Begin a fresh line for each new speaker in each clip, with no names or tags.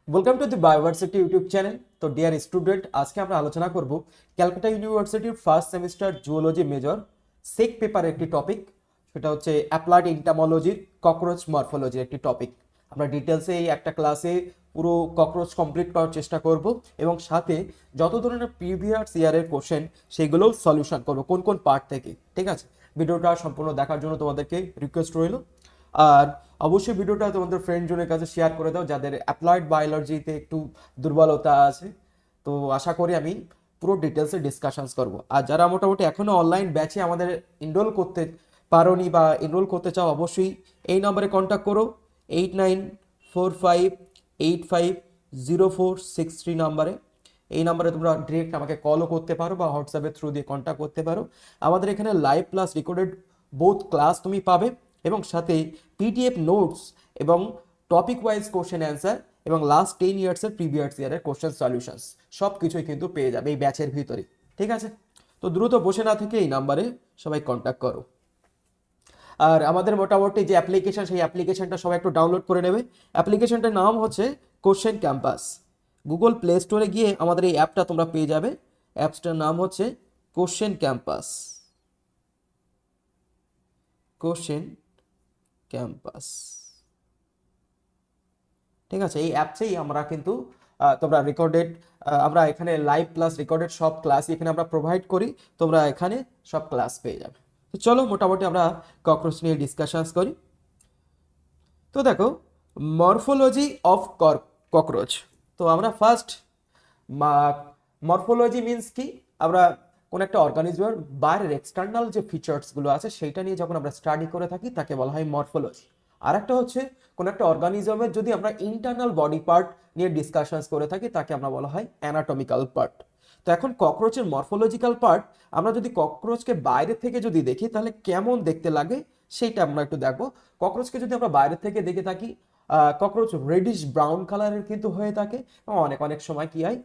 Welcome to the বায়োভার্সিটি YouTube channel. তো dear student, আজকে আমরা আলোচনা করব ক্যালকাটা ইউনিভার্সিটির first semester zoology major SEC পেপারের একটি টপিক। সেটা হচ্ছে অ্যাপ্লাইড এন্টামোলজির ককরোচ মরফোলজির একটি টপিক। আমরা ডিটেলসে এই একটা ক্লাসে পুরো ককরোচ কমপ্লিট করার চেষ্টা করব এবং সাথে যত ধরনের প্রিভিয়াস ইয়ারের কোশ্চেন সেগুলোও সলিউশন করব কোন কোন পার্ট থেকে। ঠিক আছে, ভিডিওটা সম্পূর্ণ দেখার জন্য তোমাদেরকে রিকোয়েস্ট রইল। আর অবশ্যই ভিডিওটা তোমাদের ফ্রেন্ড জনের কাছে শেয়ার করে দাও যাদের অ্যাপ্লাইড বায়োলজিতে একটু দুর্বলতা আছে। তো আশা করি আমি পুরো ডিটেলসে ডিসকাশনস করব। আর যারা মোটামুটি এখনো অনলাইন ব্যাচে আমাদের এনরোল করতে পারোনি বা এনরোল করতে চাও, অবশ্যই এই নম্বরে কন্ট্যাক্ট করো, 8945850463 নাম্বারে। এই নাম্বারে তোমরা ডিরেক্ট আমাকে কলও করতে পারো বা হোয়াটসঅ্যাপের থ্রু দিয়ে কন্ট্যাক্ট করতে পারো। আমাদের এখানে live plus recorded both class তুমি পাবে এবং সাথে পিডিএফ নোটস এবং টপিক ওয়াইজ কোশ্চেন অ্যান্সার এবং লাস্ট 10 ইয়ার্সের প্রিভিয়াস ইয়ারের কোশ্চেন সলিউশনস সব কিছুই কিন্তু পেয়ে যাবে এই ব্যাচের ভিতরে। ঠিক আছে, তো দ্রুত বসে না থেকে এই নাম্বারে সবাই কন্ট্যাক্ট করো। আর আমাদের মোটামুটি যে অ্যাপ্লিকেশন, সেই অ্যাপ্লিকেশনটা সবাই একটু ডাউনলোড করে নেবে। অ্যাপ্লিকেশনটার নাম হচ্ছে কোশ্চেন ক্যাম্পাস। গুগল প্লে স্টোরে গিয়ে আমাদের এই অ্যাপটা তোমরা পেয়ে যাবে। অ্যাপসটার নাম হচ্ছে কোশ্চেন ক্যাম্পাস। কোশ্চেন ক্যাম্পাস, ঠিক আছে। এই অ্যাপসেই আমরা কিন্তু তোমরা রেকর্ডেড, আমরা এখানে লাইভ প্লাস রেকর্ডেড সব ক্লাসই এখানে আমরা প্রোভাইড করি। তোমরা এখানে সব ক্লাস পেয়ে যাবে। তো চলো মোটামুটি আমরা ককরোচ নিয়ে ডিসকাশনস করি। তো দেখো, মরফোলজি অফ ককরোচ। তো আমরা ফার্স্ট মরফোলজি মিনস কি, আমরা কোন একটা অর্গানিজমের বাইরের এক্সটার্নাল যে ফিচার্সগুলো আছে সেইটা নিয়ে যখন আমরা স্টাডি করে থাকি তাকে বলা হয় মরফোলজি। আর একটা হচ্ছে কোন একটা অর্গানিজমের যদি আমরা ইন্টারনাল বডি পার্ট নিয়ে ডিসকাশনস করে থাকি তাকে আমরা বলা হয় অ্যানাটমিক্যাল পার্ট। তো এখন ককরোচের মরফোলজিক্যাল পার্ট, আমরা যদি ককরোচকে বাইরে থেকে যদি দেখি তাহলে কেমন দেখতে লাগে সেইটা আমরা একটু দেখবো। ককরোচকে যদি আমরা বাইরে থেকে দেখে থাকি, ককরোচ রেডিশ ব্রাউন কালারের কিন্তু হয়ে থাকে এবং অনেক অনেক সময় কি হয়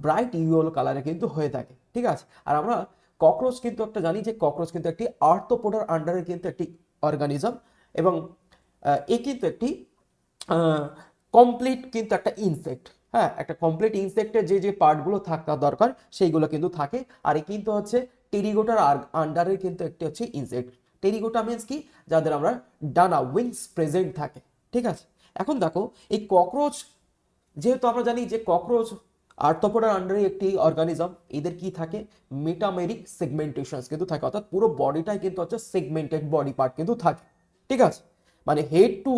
ব্রাইট ইয়েলো কালারে কিন্তু হয়ে থাকে। ঠিক আছে, আর আমরা ককরোচ কিন্তু একটা জানি যে ককরোচ কিন্তু একটি আর্থ্রোপোডার আন্ডারে কিন্তু একটি অর্গানিজম এবং এ কিন্তু একটি কমপ্লিট কিন্তু একটা ইনসেক্ট। হ্যাঁ, একটা কমপ্লিট ইনসেক্টের যে যে পার্টগুলো থাকা দরকার সেইগুলো কিন্তু থাকে। আর এ কিন্তু হচ্ছে টেরিগোটার আন্ডারে কিন্তু একটি হচ্ছে ইনসেক্ট। টেরিগোটা মিনস কি, যাদের আমরা ডানা উইংস প্রেজেন্ট থাকে। ঠিক আছে, এখন দেখো এই ককরোচ, যেহেতু আমরা জানি যে ককরোচ আর্থ্রোপোডার আন্ডারে একটি অর্গানিজম, এদের কি থাকে মেটামেরিক সেগমেন্টেশনস কিন্তু থাকে, অর্থাৎ পুরো বডিটাই কিন্তু হচ্ছে সেগমেন্টেড বডি পার্ট কিন্তু থাকে। ঠিক আছে, মানে হেড টু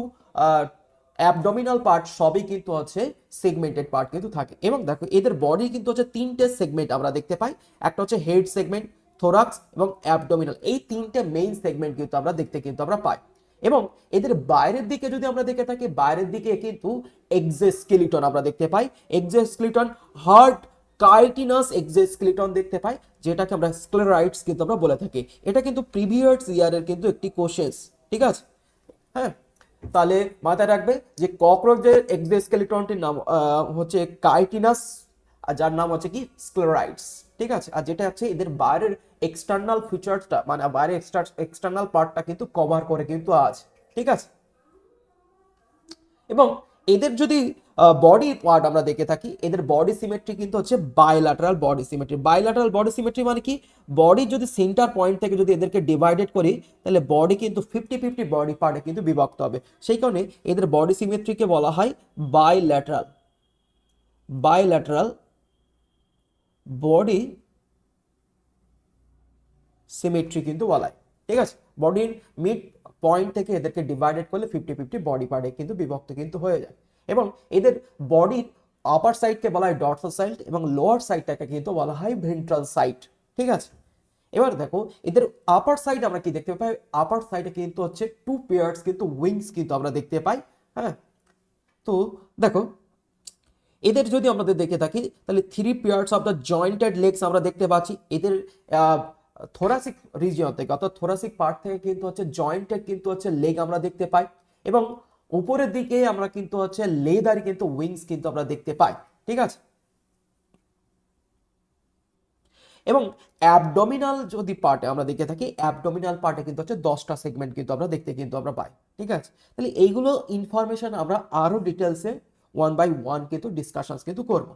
অ্যাবডোমিনাল পার্ট সবই কিন্তু হচ্ছে সেগমেন্টেড পার্ট কিন্তু থাকে। এবং দেখো এদের বডি কিন্তু হচ্ছে তিনটে সেগমেন্ট আমরা দেখতে পাই। একটা হচ্ছে হেড সেগমেন্ট, থোরাক্স এবং অ্যাবডোমিনাল, এই তিনটে মেইন সেগমেন্ট কিন্তু আমরা দেখতে কিন্তু আমরা পাই। এবং এদের বাইরের দিকে যদি আমরা দেখে থাকি, বাইরের দিকে কিন্তু এক্সোস্কেলিটন আমরা দেখতে পাই। এক্সোস্কেলিটন হার্ড কাইটিনাস এক্সোস্কেলিটন দেখতে পাই, যেটাকে আমরা স্ক্লেরাইটস কিন্তু আমরা বলে থাকি। এটা কিন্তু প্রিভিয়াস ইয়ারের কিন্তু একটি কোশ্চেন। ঠিক আছে, হ্যাঁ, তাহলে মাথায় রাখবে যে ককরোচের এক্সোস্কেলিটনটির নাম হচ্ছে কাইটিনাস, আর যার নাম হচ্ছে কি স্ক্লেরাইটস। ঠিক আছে, আর যেটা হচ্ছে এদের বাইরের এক্সটার্নাল ফিচারসটা, মানে বাইরের এক্সটার্নাল পার্টটা কিন্তু কভার করে কিন্তু আছে। ঠিক আছে, এবং এদের যদি বডি পার্ট আমরা দেখে থাকি, এদের বডি সিমেট্রি কিন্তু হচ্ছে bilateral body symmetry. Bilateral body symmetry মানে কি, বডি যদি সেন্টার পয়েন্ট থেকে যদি এদেরকে ডিভাইডেড করি তাহলে বডি কিন্তু 50-50 বডি পার্টে কিন্তু বিভক্ত হবে। সেই কারণে এদের বডি সিমেট্রিকে বলা হয় বাইল্যাটারাল। বাইল্যাটারাল বডি সিমেট্রি কিন্তু বলা হয়। ঠিক আছে, বডির মিড পয়েন্ট থেকে এদেরকে ডিভাইডেড করলে 50-50 বডি পার্টে কিন্তু বিভক্ত কিন্তু হয়ে যায়। এবং এদের বডির আপার সাইডকে বলা হয় ডর্সাল সাইড এবং লোয়ার সাইডটাকে কিন্তু বলা হয় ভেন্ট্রাল সাইড। ঠিক আছে, এবার দেখো এদের আপার সাইড আমরা কি দেখতে পাই, আপার সাইডে কিন্তু হচ্ছে টু পেয়ার্স কিন্তু উইংস কিন্তু আমরা দেখতে পাই। হ্যাঁ, তো দেখো এদের যদি আমাদের দেখে থাকি তাহলে 3 pairs of the jointed legs আমরা দেখতে পাচ্ছি। এদের থোরাসিক রিজিয়ন থেকে, অর্থাৎ থোরাসিক পার্ট থেকে কিন্তু হচ্ছে জয়েন্টেড কিন্তু হচ্ছে লেগ আমরা দেখতে পাই। এবং উপরের দিকে আমরা কিন্তু হচ্ছে লেদার কিন্তু উইংস কিন্তু আমরা দেখতে পাই। ঠিক আছে, এবং অ্যাবডোমিনাল যদি পার্টে আমরা দেখে থাকি, অ্যাবডোমিনাল পার্টে কিন্তু হচ্ছে 10টা সেগমেন্ট কিন্তু আমরা দেখতে কিন্তু আমরা পাই। ঠিক আছে, তাহলে এইগুলো ইনফরমেশন আমরা আরো ডিটেলসে ওয়ান বাই ওয়ান কিন্তু ডিসকাশনস কিন্তু করব।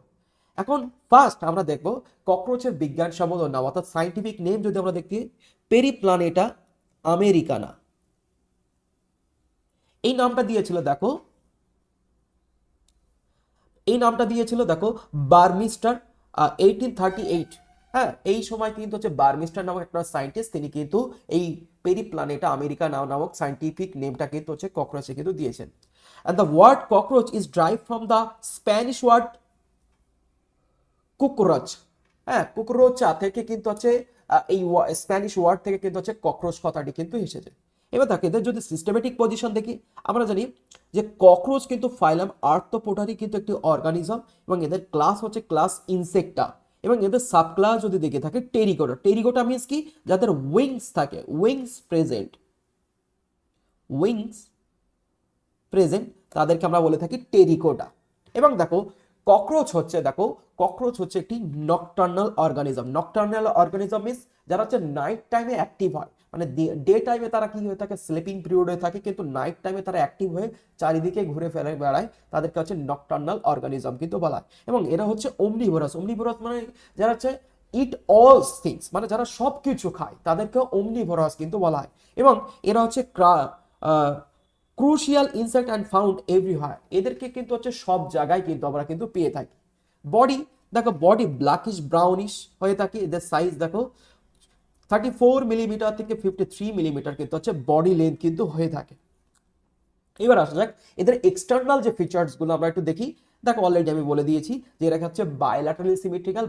এখন ফার্স্ট আমরা দেখব ককরোচের বিজ্ঞানসম্মত নাম অর্থাৎ সাইন্টিফিক নেম যদি আমরা দেখি পেরিপ্লানেটা আমেরিকানা। এই নামটা দিয়েছিল দেখো, এই নামটা দিয়েছিল দেখো বার্মিস্টার 1838। হ্যাঁ, এই সময় কিন্তু হচ্ছে বার্মিস্টার নামক একটা সায়েন্টিস্ট, তিনি কিন্তু এই পেরিপ্লানেটা আমেরিকা নামক সাইন্টিফিক নেমটা কিন্তু হচ্ছে ককরোচে কিন্তু দিয়েছেন। And the word cockroach is derived from the Spanish word কুকরোচ। হ্যাঁ, কুকরোচা থেকে কিন্তু হচ্ছে এই স্প্যানিশ ওয়ার্ড থেকে কিন্তু হচ্ছে ককরোচ কথাটি কিন্তু এসেছে। এবার দেখো এদের যদি সিস্টেমেটিক পজিশন দেখি, আমরা জানি যে ককরোচ কিন্তু ফাইলাম আর্থ্রোপোডারই কিন্তু একটি অর্গানিজম এবং এদের ক্লাস হচ্ছে ক্লাস ইনসেক্টা এবং এদের সাবক্লাস যদি দেখে থাকে টেরিগোটা। টেরিগোটা মিন্স কি, যাদের উইংস থাকে, উইংস প্রেজেন্ট, উইংস প্রেজেন্ট তাদেরকে আমরা বলে থাকি টেরিকোটা। এবং দেখো ককরোচ হচ্ছে, দেখো ককরোচ হচ্ছে একটি nocturnal organism. Nocturnal organism means যারা হচ্ছে নাইট টাইমে অ্যাক্টিভ হয়, মানে ডে টাইমে তারা কি হয়ে থাকে, স্লিপিং পিরিয়ড হয়ে থাকে, কিন্তু নাইট টাইমে তারা অ্যাক্টিভ হয়ে চারিদিকে ঘুরে ফেরে বেড়ায়, তাদেরকে হচ্ছে নকটার্নাল অর্গানিজম কিন্তু বলা হয়। এবং এরা হচ্ছে ওমনিভোরাস। ওমনিভোরাস মানে যারা হচ্ছে ইট অল থিংস, মানে যারা সব কিছু খায় তাদেরকে ওমনিভোরাস কিন্তু বলা হয়। এবং এরা হচ্ছে crucial insect and found everywhere. এদেরকে কিন্তু হচ্ছে সব জায়গায় কিন্তু আমরা কিন্তু পেয়ে থাকি। বডি দেখো, বডি ব্ল্যাকিশ ব্রাউনিশ হয়ে থাকে। এদের সাইজ দেখো 34 মিলিমিটার থেকে 53 মিলিমিটার কিন্তু হচ্ছে বডি লেন্থ কিন্তু হয়ে থাকে। এবার আসা যাক এদের এক্সটার্নাল যে ফিচার্স গুলো আমরা একটু দেখি। দেখো অলরেডি আমি বলে দিয়েছি যে এরা হচ্ছে বায়োল্যাটারালি সিমেট্রিক্যাল।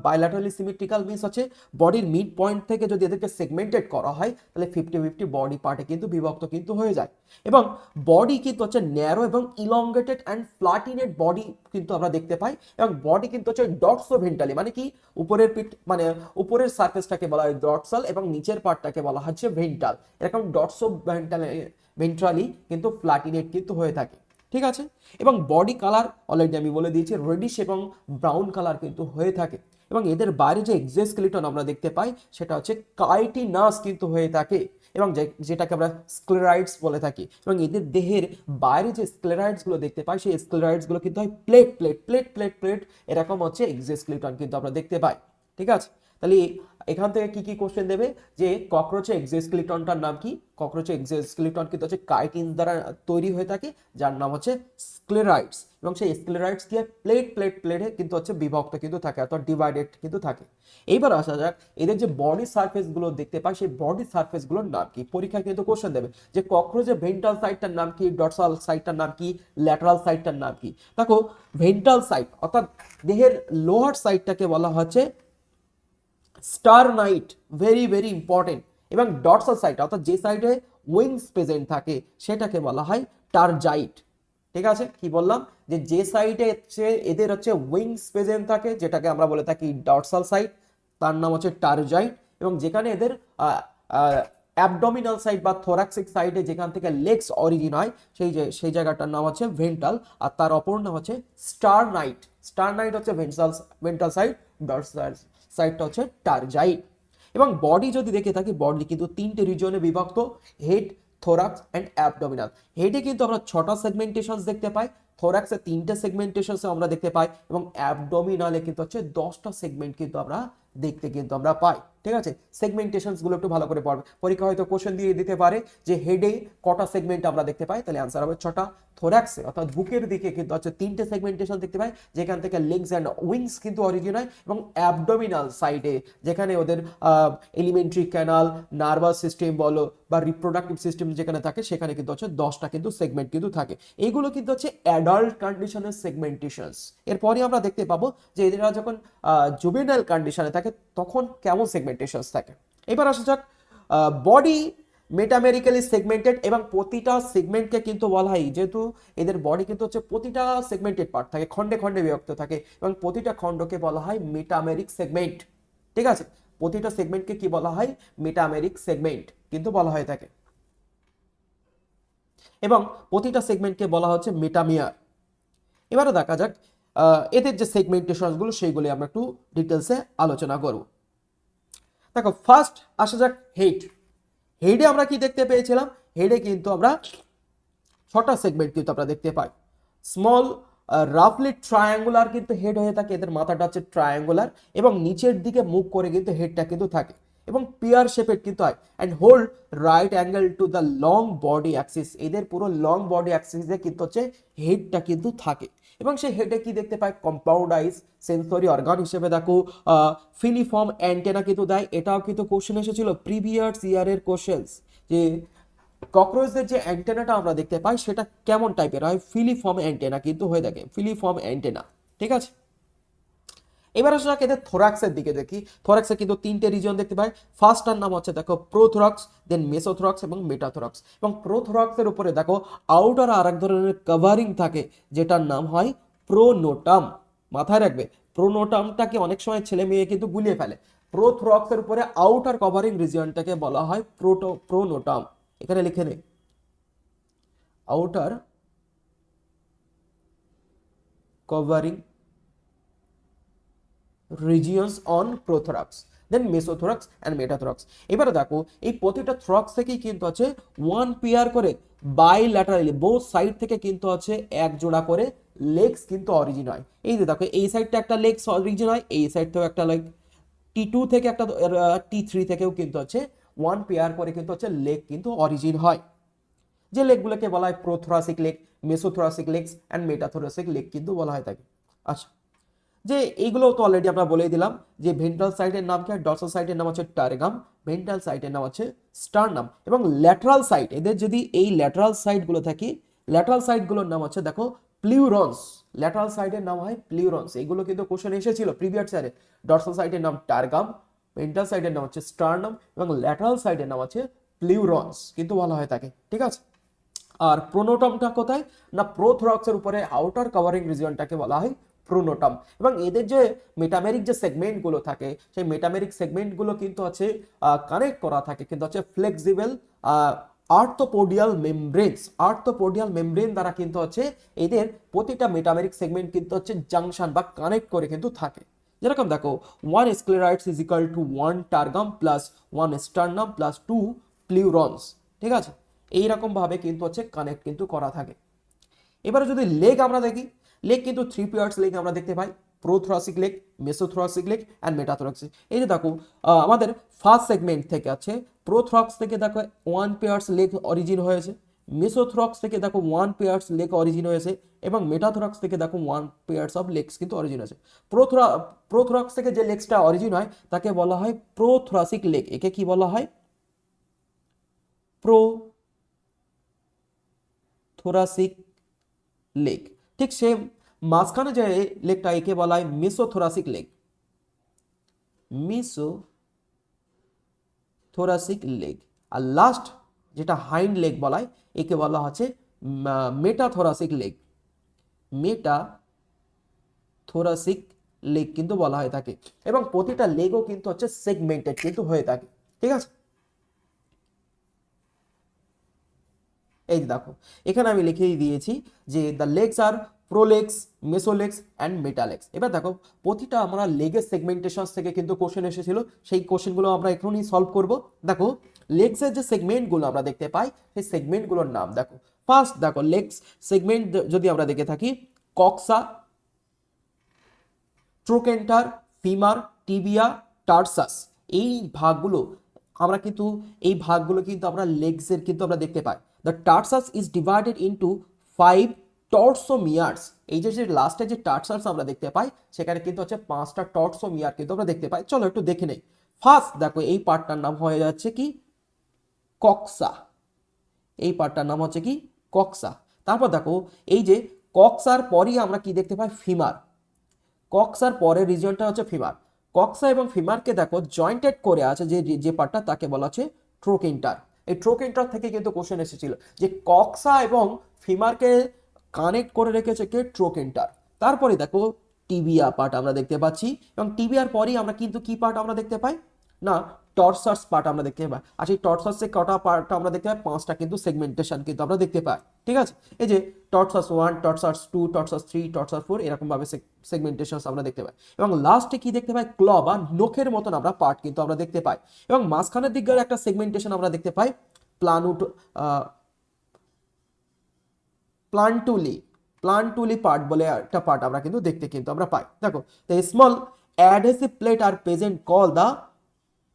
বায়োল্যাটারালি সিমেট্রিক্যাল মিন্স হচ্ছে বডির মিড পয়েন্ট থেকে যদি এদেরকে সেগমেন্টেড করা হয় তাহলে 50-50 বডি পার্টে কিন্তু বিভক্ত কিন্তু হয়ে যায়। এবং বডি কিন্তু হচ্ছে ন্যারো এবং ইলংগেটেড অ্যান্ড ফ্ল্যাটিনেড বডি কিন্তু আমরা দেখতে পাই। এবং বডি কিন্তু হচ্ছে ডর্সোভেন্ট্রালি, মানে কি উপরের পিঠ, মানে উপরের সারফেসটাকে বলা হয় ডর্সাল এবং নিচের পার্টটাকে বলা হচ্ছে ভেন্ট্রাল। এরকম ভেন্ট্রালি কিন্তু ফ্ল্যাটিনেট কিন্তু হয়ে থাকে, ঠিক আছে। এবং বডি কালার অলরেডি আমি বলে দিয়েছি রেডিশ এবং ব্রাউন কালার কিন্তু হয়ে থাকে। এবং এদের বাইরে যে এক্সোস্কেলিটন আমরা দেখতে পাই সেটা হচ্ছে কাইটিনাস কিন্তু হয়ে থাকে এবং যেটাকে আমরা স্ক্লেরাইডস বলে থাকি। এবং এদের দেহের বাইরে যে স্ক্লেরাইডস গুলো দেখতে পাই সেই স্ক্লেরাইডস গুলো কিন্তু হয় plate plate plate plate plate, এরকম হচ্ছে এক্সোস্কেলিটন কিন্তু আমরা দেখতে পাই, ঠিক আছে। তাহলে এখান থেকে কি কি কোশ্চেন দেবে যে ককরোচের এক্সোস্কেলিটনটার নাম কি? ককরোচের এক্সোস্কেলিটন কিন্তু হচ্ছে কাইটিন দ্বারা তৈরি হয়ে থাকে যার নাম হচ্ছে স্ক্লেরাইডস। এবং সেই স্ক্লেরাইডস দিয়ে প্লেট প্লেট প্লেটে কিন্তু হচ্ছে বিভক্ত কিন্তু থাকে অর্থাৎ ডিভাইডেড কিন্তু থাকে। এইবার আসা যাক এদের যে বডি সারফেস গুলো দেখতে পাই সেই বডি সারফেস গুলোর নাম কি? পরীক্ষায় কিন্তু কোশ্চেন দেবে যে ককরোচের ভেন্ট্রাল সাইডটার নাম কি, ডর্সাল সাইডটার নাম কি, ল্যাটারাল সাইডটার নাম কি। দেখো ভেন্ট্রাল সাইড অর্থাৎ দেহের লোয়ার সাইডটাকে বলা হচ্ছে স্টারনাইট, ভেরি ভেরি ইম্পর্টেন্ট। এবং ডর্সাল সাইড অর্থাৎ যে সাইডে উইংস প্রেজেন্ট থাকে সেটাকে বলা হয় টারজাইট, ঠিক আছে। কি বললাম যে যে সাইডে হচ্ছে এদের হচ্ছে উইংস প্রেজেন্ট থাকে যেটাকে আমরা বলে থাকি ডর্সাল সাইড, তার নাম হচ্ছে টারজাইট। এবং যেখানে এদের অ্যাবডোমিনাল সাইড বা থোরাক্সিক সাইডে যেখান থেকে লেগস অরিজিন হয় সেই জায়গাটার নাম হচ্ছে ভেন্ট্রাল, আর তার অপর নাম হচ্ছে স্টারনাইট। স্টারনাইট হচ্ছে ভেন্ট্রাল সাইড, ডর্সাল সাইডটা হচ্ছে টারজাইট। এবং বডি যদি দেখে থাকি বডি কিন্তু 3টে রিজনে বিভক্ত, হেড, থোরাক্স অ্যান্ড অ্যাবডোমিনাল। হেডে কিন্তু আমরা 6টা সেগমেন্টেশনস দেখতে পাই, থোরাক্সে 3টে সেগমেন্টেশনস আমরা দেখতে পাই এবং অ্যাবডোমিনালে কিন্তু হচ্ছে 10টা সেগমেন্ট কিন্তু আমরা দেখতে কিন্তু আমরা পাই, ঠিক আছে। সেগমেন্টেশনস গুলো একটু ভালো করে পড়বে, পরীক্ষা হয়তো কোশ্চেন দিয়ে দিতে পারে যে হেডে কটা সেগমেন্ট আমরা দেখতে পাই, তাহলে आंसर হবে 6টা। থোরাক্সে অর্থাৎ বুকের দিকে কিন্তু হচ্ছে 3টে সেগমেন্টেশন দেখতে পাই যেখান থেকে লেগস এন্ড উইংস কিন্তু অরিজিন হয়। এবং অ্যাবডোমিনাল সাইডে যেখানে ওদের এলিমেন্টারি ক্যানাল, নার্ভাস সিস্টেম বলো বা রিপ্রোডাক্টিভ সিস্টেম যেখানে থাকে সেখানে কিন্তু হচ্ছে 10টা কিন্তু সেগমেন্ট কিন্তু থাকে। এইগুলো কিন্তু হচ্ছে অ্যাডাল্ট কন্ডিশনের সেগমেন্টেশনস। এরপরে আমরা দেখতে পাবো যে এরা যখন জুভেনাইল কন্ডিশনে থাকে তখন কেমন সেগমেন্টেশনস থাকে। এবার আসা যাক বডি মেটামেরিক্যালি সেগমেন্টেড এবং প্রতিটা সেগমেন্টকে কিন্তু বলা হয়, যেহেতু এদের বডি কিন্তু হচ্ছে প্রতিটা সেগমেন্টেড পার্ট থাকে, খণ্ডে খণ্ডে বিভক্ত থাকে এবং প্রতিটা খণ্ডকে বলা হয় মেটামেরিক সেগমেন্ট, ঠিক আছে। প্রতিটা সেগমেন্টকে কি বলা হয়? মেটামেরিক সেগমেন্ট কিন্তু বলা হয়ে থাকে এবং প্রতিটা সেগমেন্টকে বলা হচ্ছে মেটামিয়ার। এবারে দেখা যাক এদের যে সেগমেন্টেশন গুলো সেইগুলো আমরা একটু ডিটেলসে আলোচনা করব। দেখো ফার্স্ট আসা যাক হেড। হেডে আমরা কি দেখতে পেয়েছিলাম? হেডে কিন্তু আমরা 6টা সেগমেন্ট কিন্তু আমরা দেখতে পাই। স্মল রাফলি ট্রায়াঙ্গুলার কিন্তু হেড হয়ে থাকে, এদের মাথাটা হচ্ছে ট্রায়াঙ্গুলার এবং নিচের দিকে মুখ করে কিন্তু হেডটা কিন্তু থাকে এবং পিয়ার শেপের কিন্তু হয় and hold right angle to the long body Axis. এদের পুরো লং বডি অ্যাক্সিসে কিন্তু হচ্ছে হেডটা কিন্তু থাকে এবং সেই হেডে কি দেখতে পাই কম্পাউন্ড আইস সেন্সরি অর্গান হিসেবে দেখো ফিলিফর্ম অ্যান্টেনা কিন্তু দেয়। এটাও কিন্তু কোশ্চেন এসেছিল প্রিভিয়াস ইয়ারের কোশ্চেন্স যে ককরোচদের যে অ্যান্টেনাটা আমরা দেখতে পাই সেটা কেমন টাইপের হয়, ফিলিফর্ম অ্যান্টেনা কিন্তু হয়ে থাকে, ফিলিফর্ম অ্যান্টেনা। ঠিক আছে, এবার আসলে এদের থোরাক্সের দিকে দেখি। থোরাক্সে কিন্তু তিনটে রিজন দেখতে পাই। ফার্স্টটার নাম হচ্ছে দেখো প্রোথোরাক্স, দেন মেসোথোরাক্স এবং মেটাথোরাক্স। এবং প্রোথোরাক্সের উপরে দেখো আউটার আর এক ধরনের কভারিং থাকে যেটার নাম হয় প্রোনোটাম। মাথায় রাখবে, প্রোনোটামটাকে অনেক সময় ছেলে মেয়ে কিন্তু গুলিয়ে ফেলে। প্রোথোরাক্সের উপরে আউটার কভারিং রিজিয়নটাকে বলা হয় প্রোনোটাম। এখানে লিখে নে, outer covering regions on prothorax, then mesothorax and metathorax. এবারে দেখো এই প্রতিটা থ্রক্স থেকেই কিন্তু আছে ওয়ান পেয়ার করে বাইল্যাটারালি বোথ সাইড থেকে কিন্তু আছে এক জোড়া করে লেগস কিন্তু অরিজিন হয়। এই যে দেখো এই সাইডটা একটা লেগস অরিজিন হয়, এই সাইড থেকেও একটা লেগ, T2 থেকে একটা, T3 থেকেও কিন্তু আছে ওয়ান পেয়ার করে কিন্তু হচ্ছে লেগ কিন্তু অরিজিন হয়। যে লেগগুলোকে বলা হয় prothoracic leg, mesothoracic legs and metathoracic leg কিন্তু বলা হয় থাকে। আচ্ছা, যে এইগুলো তো অলরেডি আমরা বলেই দিলাম যে ভেন্ট্রাল সাইডের নাম কি, ডর্সাল সাইডের নাম হচ্ছে টারগাম, ভেন্ট্রাল সাইডের নাম হচ্ছে স্টারনাম এবং ল্যাটারাল সাইড, এদের যদি এই ল্যাটারাল সাইডগুলো থাকে, ল্যাটারাল সাইডগুলোর নাম হচ্ছে দেখো প্লিউরন্স। ল্যাটারাল সাইডের নাম হয় প্লিউরন্স। এইগুলো কিন্তু কোশ্চেন এসেছিল প্রিভিয়াস ইয়ারে। ডর্সাল সাইডের নাম টারগাম, ভেন্ট্রাল সাইডের নাম হচ্ছে স্টারনাম এবং ল্যাটারাল সাইডের নাম হচ্ছে প্লিউরন্স কিন্তু বলা হয় থাকে। ঠিক আছে, আর প্রোনোটামটা কোথায় না প্রোথোরাক্সের উপরে আউটার কভারিং রিজিয়নটাকে বলা হয় প্রোনোটাম। এবং এদের যে মেটামেরিক যে সেগমেন্টগুলো থাকে সেই মেটামেরিক সেগমেন্টগুলো কিন্তু আছে কানেক্ট করা থাকে কিন্তু হচ্ছে ফ্লেক্সিবল আর্থোপোডিয়াল মেমব্রেনস। আর্থোপোডিয়াল মেমব্রেন দ্বারা কিন্তু হচ্ছে এদের প্রতিটা মেটামেরিক সেগমেন্ট কিন্তু হচ্ছে জাংশন বা কানেক্ট করে কিন্তু থাকে। যেরকম দেখো one sclerites is equal to one tergum plus one sternum plus two pleurons. ঠিক আছে, এইরকম ভাবে কিন্তু হচ্ছে কানেক্ট কিন্তু করা থাকে। এবারে যদি লেগ আমরা দেখি, লেগ কিন্তু থ্রি পেয়ার্স লেগ আমরা দেখতে পাই, প্রোথোরাসিক লেগ, মেসোথোরাসিক লেগ অ্যান্ড মেটাথোরাসিক। এই যে দেখো আমাদের ফার্স্ট সেগমেন্ট থেকে আছে প্রোথোরাক্স থেকে দেখো ওয়ান পেয়ার্স লেগ অরিজিন হয়েছে, মেসোথোরাক্স থেকে দেখো ওয়ান পেয়ার্স লেগ অরিজিন হয়েছে এবং মেটাথোরাক্স থেকে দেখো ওয়ান পেয়ার্স অফ লেগস কিন্তু অরিজিন হয়েছে। প্রোথোরাক্স থেকে যে লেগসটা অরিজিন হয় তাকে বলা হয় প্রোথোরাসিক লেগ। একে কি বলা হয়, প্রোথোরাসিক লেগ। ঠিক সেম মাঝখানে যে লেগটা একে বলা হয় মেসোথোরাসিক লেগ, মেসোথোরাসিক লেগ। আর লাস্ট যেটা হাইন্ড লেগ বলা হয় একে বলা হচ্ছে মেটাথোরাসিক লেগ, মেটাথোরাসিক লেগ কিন্তু বলা হয়ে থাকে। এবং প্রতিটা লেগও কিন্তু হচ্ছে সেগমেন্টেড কিন্তু হয়ে থাকে। ঠিক আছে, এই দেখো এখানে আমি লিখেই দিয়েছি যে দ্য লেগস আর প্রোলেগস, মেসোলেগস অ্যান্ড মেটালেগস। এবার দেখো প্রতিটা আমরা লেগের সেগমেন্টেশন থেকে কিন্তু কোশ্চেন এসেছিল, সেই কোশ্চেনগুলো আমরা এখনই সলভ করব। দেখো লেগসের যে সেগমেন্টগুলো আমরা দেখতে পাই সেই সেগমেন্টগুলোর নাম দেখো। ফার্স্ট দেখো লেগস সেগমেন্ট যদি আমরা দেখে থাকি কক্সা, ট্রোকেন্টার, ফিমার, টিবিয়া, টার্সাস। এই ভাগগুলো আমরা কিন্তু আমরা লেগসের কিন্তু আমরা দেখতে পাই। The tarsus is divided into 5 tarsomeres. এই যে লাস্টে যে টার্সাস আমরা দেখতে পাই সেখানে কিন্তু হচ্ছে 5টা টর্সোমিয়ার কিন্তু আমরা দেখতে পাই। চলো একটু দেখে নেই। ফার্স্ট দেখো এই পার্টটার নাম হয়ে যাচ্ছে কি কক্সা, এই পার্টটার নাম হচ্ছে কি কক্সা। তারপর দেখো এই যে কক্সার পরই আমরা কি দেখতে পাই ফিমার, কক্সার পরের রিজিয়নটা হচ্ছে ফিমার। কক্সা এবং ফিমারকে দেখো জয়েন্টেড করে আছে যে যে পার্টটা তাকে বলা হচ্ছে ট্রোকেন্টার। এই ট্রোকেন্টার থেকে কিন্তু কোশ্চেন এসেছিল যে কক্সা এবং ফিমারকে কানেক্ট করে রেখেছে কে, ট্রোকেন্টার। তারপরে দেখো টিবিয়া পার্ট আমরা দেখতে পাচ্ছি এবং টিবিয়ার পরেই আমরা কিন্তু কি পার্ট আমরা দেখতে পাই না টর্সাস পার্ট আমরা দেখতে পাই। আর সেই টর্সাসে কটা পার্ট আমরা দেখতে পাই, 5টা কিন্তু সেগমেন্টেশন কিন্তু আমরা দেখতে পাই। ঠিক আছে, এই যে টর্সাস 1, টর্সাস 2, টর্সাস 3, টর্সাস 4 এরকম ভাবে সেগমেন্টেশন আমরা দেখতে পাই। এবং লাস্টে কি দেখতে পাই, ক্ল বা নখের মতন আমরা পার্ট কিন্তু আমরা দেখতে পাই। এবং মাঝখানের দিকের একটা সেগমেন্টেশন আমরা দেখতে পাই প্লান্টুলি, প্লান্টুলি পার্ট বলে একটা পার্ট আমরা কিন্তু দেখতে কিন্তু আমরা পাই। দেখো the small adhesive plate are present called the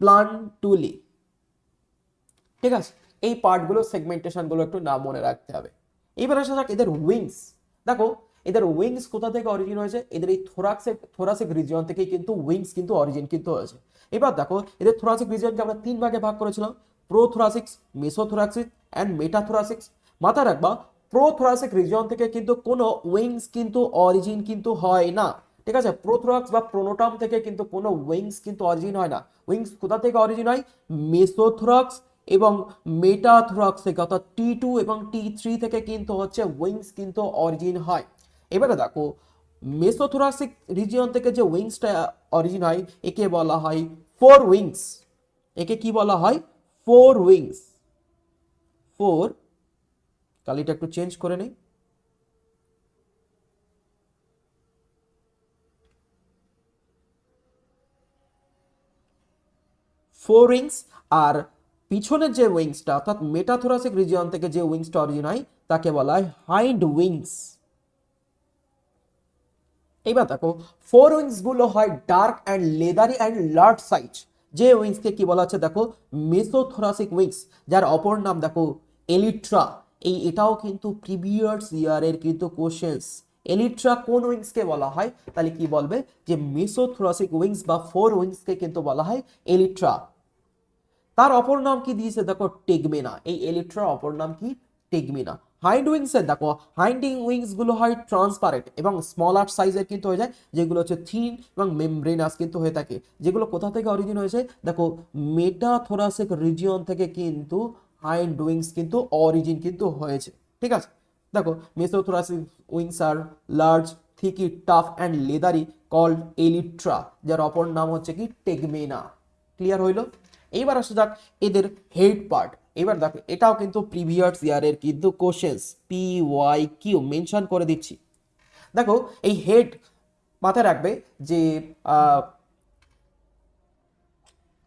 প্লান্টুলি। ঠিক আছে, এই পার্টগুলো সেগমেন্টেশনগুলো একটু নাম মনে রাখতে হবে। এবার আসা যাক এদের উইংস। দেখো এদের উইংস কোথা থেকে অরিজিন হয়েছে, এদের এই থোরাসিক রিজিয়ন থেকেই কিন্তু উইংস কিন্তু অরিজিন কিন্তু হয়েছে। এবার দেখো এদের থোরাসিক রিজিয়নকে আমরা 3 ভাগে ভাগ করেছিলাম, প্রোথোরাসিক্স, মেসোথোরাসিক অ্যান্ড মেটাথোরাসিক্স। মাথায় রাখবা প্রোথোরাসিক রিজিয়ন থেকে কিন্তু কোনো উইংস কিন্তু অরিজিন কিন্তু হয় না। ঠিক আছে, প্রোথোরাক্স বা প্রোনোটাম থেকে কিন্তু কোনো উইংস কিন্তু অরিজিন হয় না। উইংস কোথা থেকে অরিজিন হয়, মেসোথোরাক্স এবং মেটাথোরাক্স থেকে, অর্থাৎ T2 এবং T3 থেকে কিন্তু হচ্ছে উইংস কিন্তু অরিজিন হয়। এবারে দেখো মেসোথোরাসিক রিজিয়ন থেকে যে উইংসটা অরিজিন হয় একে বলা হয় ফোর উইংস। একে কি বলা হয়, ফোর উইংস। ফোর, কালিটা একটু চেঞ্জ করে নেই। Four wings. আর পিছনের যে উইংসটা অর্থাৎ মেটাথোরাসিক রিজিয়ন থেকে যে উইংসটা অরিজিন হয় তাকে বলা হয় হাইন্ড উইংস। এবার দেখো ফোর উইংস গুলো হয় dark and leathery and large size. যে উইংসকে কি বলা হচ্ছে দেখো মেসোথোরাসিক উইংস, যার অপর নাম দেখো এলিট্রা। এটাও কিন্তু প্রিভিয়াস ইয়ারের কিন্তু কোশ্চেন্স। এলিট্রা কোন উইংসকে বলা হয়, তাহলে কি বলবে যে মেসোথোরাসিক উইংস বা ফোর উইংসকে কিন্তু বলা হয় এলিট্রা। তার অপর নাম কি দিয়েছে দেখো টেগমেনা। এই এলিট্রার অপর নাম কি, টেগমেনা। হাইন্ড উইংস এর দেখো হাইন্ডিং উইংস গুলো হয় ট্রান্সপারেন্ট এবং স্মলার সাইজের কিন্তু হয়ে যায়, যেগুলো হচ্ছে থিন এবং মেমব্রেনাস কিন্তু হয়ে থাকে। যেগুলো কোথা থেকে অরিজিন হয়েছে দেখো মেটাথোরাসিক রিজিয়ন থেকে কিন্তু হাইন্ড উইংস কিন্তু অরিজিন কিন্তু হয়েছে। ঠিক আছে, দেখো mesothoracic wings are large, thick, tough and leathery called elytra, যার অপর নাম হচ্ছে কি টেগমেনা। ক্লিয়ার হইলো? এইবার আসা যাক এদের হেড পার্ট। এবার দেখো এটাও কিন্তু প্রিভিয়াস ইয়ারের কিন্তু কোশ্চেন্স, PYQ মেনশন করে দিচ্ছি। দেখো এই হেড মাথায় রাখবে যে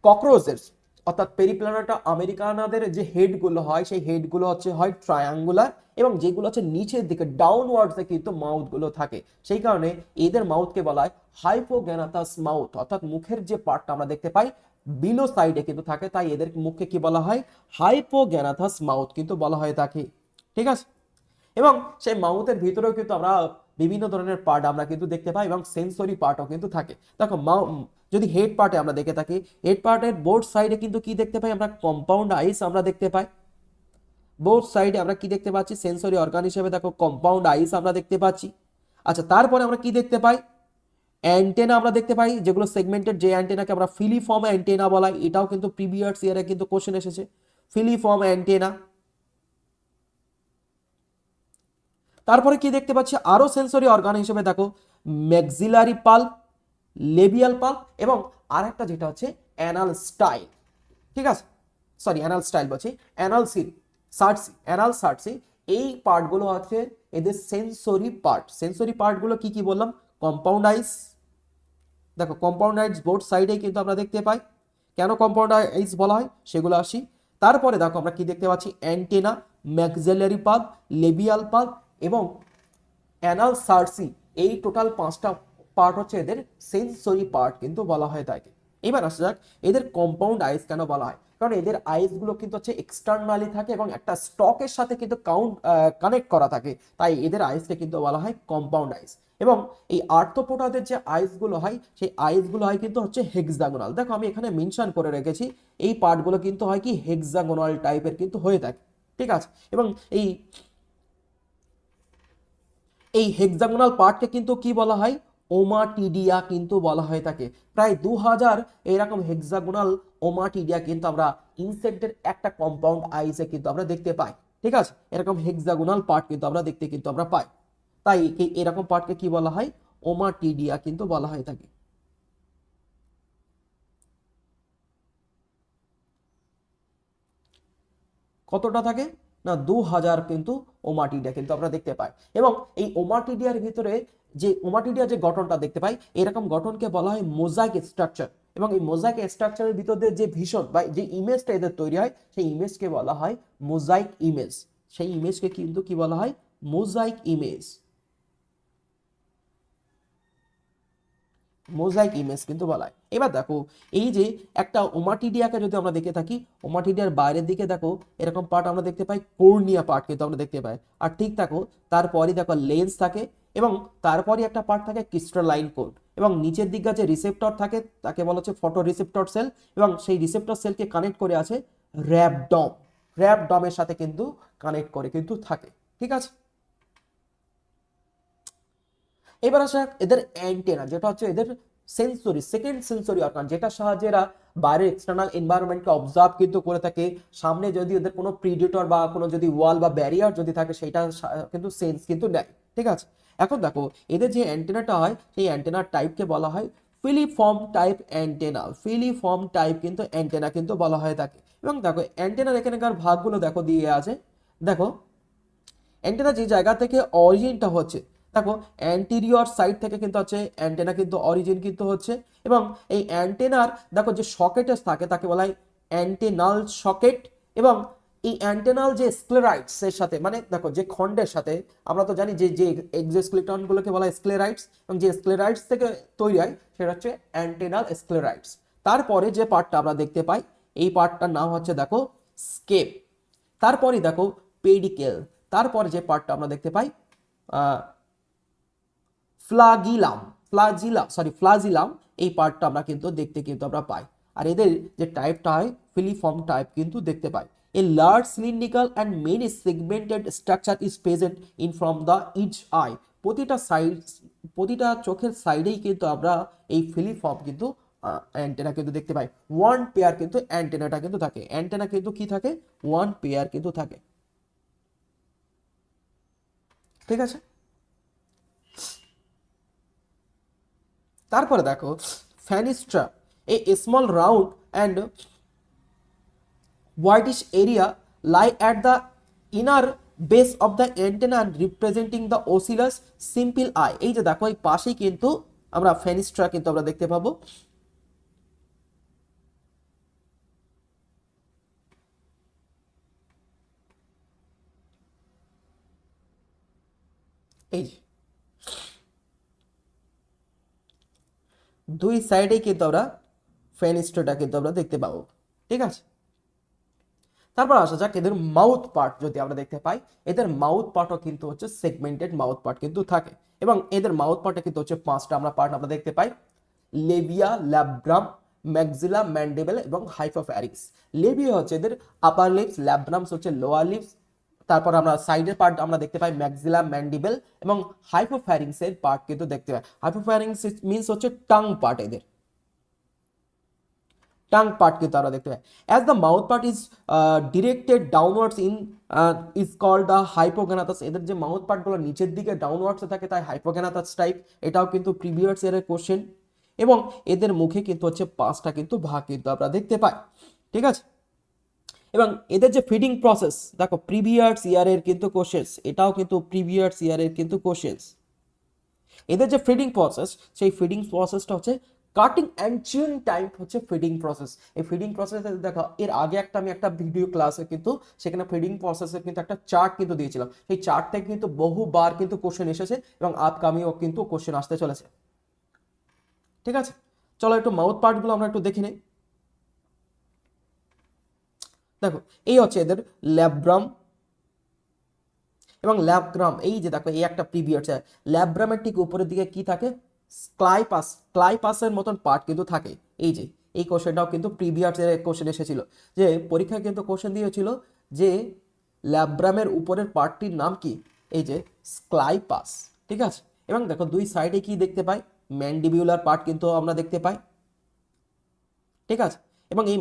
ককরোচের অর্থাৎ পেরিপ্লানাটা আমেরিকানাদের যে হেডগুলো হয় সেই হেডগুলো হয় ট্রায়াঙ্গুলার এবং যেগুলো হচ্ছে নিচের দিকে ডাউনওয়ার্ডসে কিন্তু মাউথগুলো থাকে। সেই কারণে এদের মাউথকে বলা হয় হাইপোগ্যানাথাস মাউথ, অর্থাৎ মুখের যে পার্টটা আমরা দেখতে পাই বিলো সাইডে কিন্তু থাকে, তাই এদের মুখকে কি বলা হয় হাইপোগ্যানাথাস মাউথ কিন্তু বলা হয় থাকে। ঠিক আছে, এবং সেই মাউথের ভিতরেও কিন্তু আমরা বিভিন্ন ধরনের পার্ট আমরা কিন্তু দেখতে পাই এবং সেন্সরি পার্টও কিন্তু থাকে। দেখো যদি হেড পার্টে আমরা দেখে থাকি, হেড পার্টের বোথ সাইডে কিন্তু কি দেখতে পাই আমরা, কম্পাউন্ড আইস আমরা দেখতে পাই। বোথ সাইডে আমরা কি দেখতে পাচ্ছি, সেন্সরি অর্গান হিসেবে দেখো কম্পাউন্ড আইস আমরা দেখতে পাচ্ছি। আচ্ছা, তারপরে আমরা কি দেখতে পাই, অ্যান্টেনা আমরা দেখতে পাই, যেগুলো সেগমেন্টেড, যে অ্যান্টেনাকে আমরা ফিলিফর্ম অ্যান্টেনা বলা হয়। এটাও কিন্তু প্রিভিয়াস ইয়ারে কিন্তু কোশ্চেন এসেছে, ফিলিফর্ম অ্যান্টেনা। তারপরে কি দেখতে পাচ্ছি আরো সেন্সরি অর্গান হিসেবে দেখো ম্যাক্সিলারি পাল্প, লেবিয়াল পাল্প এবং আরেকটা যেটা হচ্ছে অ্যানাল স্টাইল। ঠিক আছে, সরি অ্যানাল স্টাইল বলছি, অ্যানাল সার্সি, অ্যানাল সার্সি। এই পার্টগুলো হচ্ছে এদের সেন্সরি পার্ট। সেন্সরি পার্টগুলো কি কি বললাম, কম্পাউন্ড আইস। দেখো কম্পাউন্ড আইস বোথ সাইডে কিন্তু আমরা দেখতে পাই। কেন কম্পাউন্ড আইস বলা হয় সেগুলো আসি। তারপরে দেখো আমরা কি দেখতে পাচ্ছি, antenna, maxillary pulp, labial pulp এবং অ্যানাল সার্সি। এই টোটাল 5টা পার্ট হচ্ছে এদের সেন্সরি পার্ট কিন্তু বলা হয় তাকে। এবার আসা যাক এদের কম্পাউন্ড আইস কেন বলা হয়, কারণ এদের আইসগুলো কিন্তু হচ্ছে এক্সটার্নালি থাকে এবং একটা স্টকের সাথে কিন্তু কানেক্ট করা থাকে, তাই এদের আইসকে কিন্তু বলা হয় কম্পাউন্ড আইস। এবং এই আর্থ্রোপোডাদের যে আইসগুলো হয় সেই আইসগুলো হয় কিন্তু হচ্ছে হেক্সাগোনাল। দেখো আমি এখানে মেনশন করে রেখেছি এই পার্টগুলো কিন্তু হয় কি হেক্সাগোনাল টাইপের কিন্তু হয়ে থাকে। ঠিক আছে, এবং এই হেক্সাগোনাল পার্টকে কিন্তু কি বলা হয়, ওমাটিডিয়া কিন্তু বলা হয়ে থাকে। প্রায় 2000 এরকম হেক্সাগোনাল ওমাটিডিয়া কিন্তু আমরা ইনসেক্টের একটা কম্পাউন্ড আইসে কিন্তু আমরা দেখতে পাই। ঠিক আছে, এরকম হেক্সাগোনাল পার্ট কিন্তু আমরা দেখতে কিন্তু আমরা পাই, তাই এরকম পার্টকে কি বলা হয়, ওমাটিডিয়া কিন্তু বলা হয়ে থাকে। কতটা থাকে না 2000 কিন্তু ওমাটিডিয়া কিন্তু আমরা দেখতে পাই। এবং এই ওমাটিডিয়ার ভিতরে যে ওমাটিডিয়া যে গঠনটা দেখতে পাই, এরকম গঠনকে বলা হয় মোজাইক স্ট্রাকচার। এবং এই মোজাইক স্ট্রাকচারের ভিতরে যে ভীষণ বা যে ইমেজটা এদের তৈরি হয় সেই ইমেজকে বলা হয় মোজাইক ইমেজ। সেই ইমেজকে কিন্তু কি বলা হয়, মোজাইক ইমেজ। মোজাইক ইমেজ কিন্তু বলা হয়। এবার দেখো এই যে একটা ওমাটিডিয়াকে যদি আমরা দেখে থাকি, ওমাটিডিয়ার বাইরের দিকে দেখো এরকম পার্ট আমরা দেখতে পাই, কর্নিয়া পার্ট কিন্তু আমরা দেখতে পাই। আর ঠিক দেখো তারপরে দেখো লেন্স থাকে এবং তারপরে একটা পার্ট থাকে ক্রিস্টালাইন কোড, এবং নিচের দিকে যে রিসেপ্টর থাকে তাকে বলা হচ্ছে ফটো রিসেপ্টর সেল, এবং সেই রিসেপ্টর সেলকে কানেক্ট করে আছে র্যাবডম। র্যাবডমের সাথে কিন্তু কানেক্ট করে কিন্তু থাকে। ঠিক আছে, এবার আসা এদের অ্যান্টেনা, যেটা হচ্ছে এদের সেন্সরি, সেকেন্ড সেন্সরি অর্গান, যেটা সাহায্যে এরা বাইরের এক্সটার্নাল এনভায়রনমেন্টকে অবজার্ভ কিন্তু করে থাকে। সামনে যদি এদের কোনো প্রিডেটর বা কোনো যদি ওয়াল বা ব্যারিয়ার যদি থাকে সেটা কিন্তু সেন্স কিন্তু নেয়। ঠিক আছে, এখন দেখো এদের যে অ্যান্টেনাটা হয় সেই অ্যান্টেনার টাইপকে বলা হয় filiform type antenna. Filiform type কিন্তু অ্যান্টেনা কিন্তু বলা হয় তাকে। এবং দেখো অ্যান্টেনার এখানকার ভাগগুলো দেখো দিয়ে আছে। দেখো অ্যান্টেনা যে জায়গা থেকে অরিজিনটা হচ্ছে, দেখো অ্যান্টিরিয়র সাইড থেকে কিন্তু হচ্ছে অ্যান্টেনা কিন্তু অরিজিন কিন্তু হচ্ছে, এবং এই অ্যান্টেনার দেখো যে সকেটস থাকে তাকে বলা হয় অ্যান্টেনাল সকেট। এবং এই অ্যান্টেনাল যে স্ক্লেরাইটস এর সাথে, মানে দেখো যে খন্ডের সাথে, আমরা তো জানি যে যে এক্সোস্কেলেটনগুলোকে বলা হয় স্ক্লেরাইটস, এবং যে স্ক্লেরাইটস থেকে তৈরি হয় সেটা হচ্ছে অ্যান্টেনাল স্ক্লেরাইটস। তারপরে যে পার্টটা আমরা দেখতে পাই এই পার্টটার নাম হচ্ছে দেখো স্কেপ। তারপরে দেখো পেডিকেল। তারপরে যে পার্টটা আমরা দেখতে পাই ফ্লাগিলাম, ফ্লাজিলাম, এই পার্টটা আমরা কিন্তু দেখতে কিন্তু আমরা পাই। আর এদের যে টাইপটা হয় ফিলিফর্ম টাইপ কিন্তু দেখতে পাই। A large cylindrical and many segmented structure is present in from the each eye. প্রতিটা সাইড, প্রতিটা চোখের সাইডেই কিন্তু আমরা এই ফিলিফর্ম কিন্তু অ্যান্টেনা কিন্তু দেখতে পাই। ওয়ান পেয়ার কিন্তু অ্যান্টেনাটা কিন্তু থাকে, অ্যান্টেনা কিন্তু কি থাকে, ওয়ান পেয়ার কিন্তু থাকে। ঠিক আছে, তারপরে দেখো fenestra, a small round and whitish area lie at the inner base of the antenna representing the oscillus simple eye। এই যে দেখো এই পাশেই কিন্তু আমরা ফেনিস্ট্রা কিন্তু আমরা দেখতে পাবো। এই যে দুই সাইডেই কিন্তু আমরা ফেনিস্ট্রাটা কিন্তু আমরা দেখতে পাবো। ঠিক আছে, তারপর আসা যাক এদের মাউথ পার্ট। যদি আমরা দেখতে পাই এদের মাউথ পার্টও কিন্তু হচ্ছে সেগমেন্টেড মাউথ পার্ট কিন্তু থাকে, এবং এদের মাউথ পার্টে কিন্তু হচ্ছে পাঁচটা আমরা পার্ট আমরা দেখতে পাই, লেবিয়া, ল্যাব্রাম, ম্যাক্সিলা, ম্যান্ডিবেল এবং হাইপোফ্যারিংস। লেবিয়া হচ্ছে এদের আপার লিপস, ল্যাব্রামস হচ্ছে লোয়ার লিপস, তারপর আমরা সাইডের পার্ট আমরা দেখতে পাই ম্যাক্সিলা, ম্যান্ডিবেল, এবং হাইপোফ্যারিংস এর পার্ট কিন্তু দেখতে পাই। হাইপোফ্যারিংস মিন্স হচ্ছে টাং পার্ট, এদের টাং পার্ট কিন্তু আমরা দেখতে পাই। As the mouth part is directed downwards in is called the hypognathous. এদের যে মাউথ পার্টগুলো নিচের দিকে ডাউনওয়ার্ডসে থাকে তাই হাইপোগ্যানাথাস টাইপ। এটাও কিন্তু প্রিভিয়াস ইয়ারের কোশ্চেন। এবং এদের মুখে কিন্তু হচ্ছে পাঁচটা কিন্তু ভাগ কিন্তু আমরা দেখতে পাই। ঠিক আছে, এবং এদের যে ফিডিং প্রসেস দেখো প্রিভিয়াস ইয়ারের কিন্তু কোশ্চেন্স, এটাও কিন্তু প্রিভিয়াস ইয়ারের কিন্তু কোশ্চেন্স। এদের যে ফিডিং প্রসেস সেই ফিডিং প্রসেসটা হচ্ছে কাটিং অ্যান্ড চিউইং টাইপ হচ্ছে ফিডিং প্রসেস। এই ফিডিং প্রসেস দেখো এর আগে আমি একটা ভিডিও ক্লাসে কিন্তু সেখানে ফিডিং প্রসেসের কিন্তু একটা চার্ট কিন্তু দিয়েছিলাম। সেই চার্ট থেকে কিন্তু বহুবার কিন্তু কোশ্চেন এসেছে এবং আপকামিংও কিন্তু কোশ্চেন আসতে চলেছে। ঠিক আছে, চলো একটু মাউথ পার্টগুলো আমরা একটু দেখে নেই। দেখো এই হচ্ছে এদের ল্যাব্রাম এবং ল্যাবগ্রাম। এই যে দেখো এই একটা প্রিভিয়াস ল্যাব্রামের ঠিক উপরের দিকে কি থাকে, ক্লাইপাস, ক্লাইপাসের মতন পার্ট কিন্তু থাকে। এই যে এই কোশ্চেনটাও কিন্তু প্রিভিয়াস কোশ্চেন এসেছিল, যে পরীক্ষায় কিন্তু কোশ্চেন দিয়েছিল যে ল্যাব্রামের উপরের পার্টটির নাম কি, এই যে স্ক্লাইপাস। ঠিক আছে, এবং দেখো দুই সাইডে কি দেখতে পাই, ম্যান্ডিবিউলার পার্ট কিন্তু আমরা দেখতে পাই। ঠিক আছে, এবং এই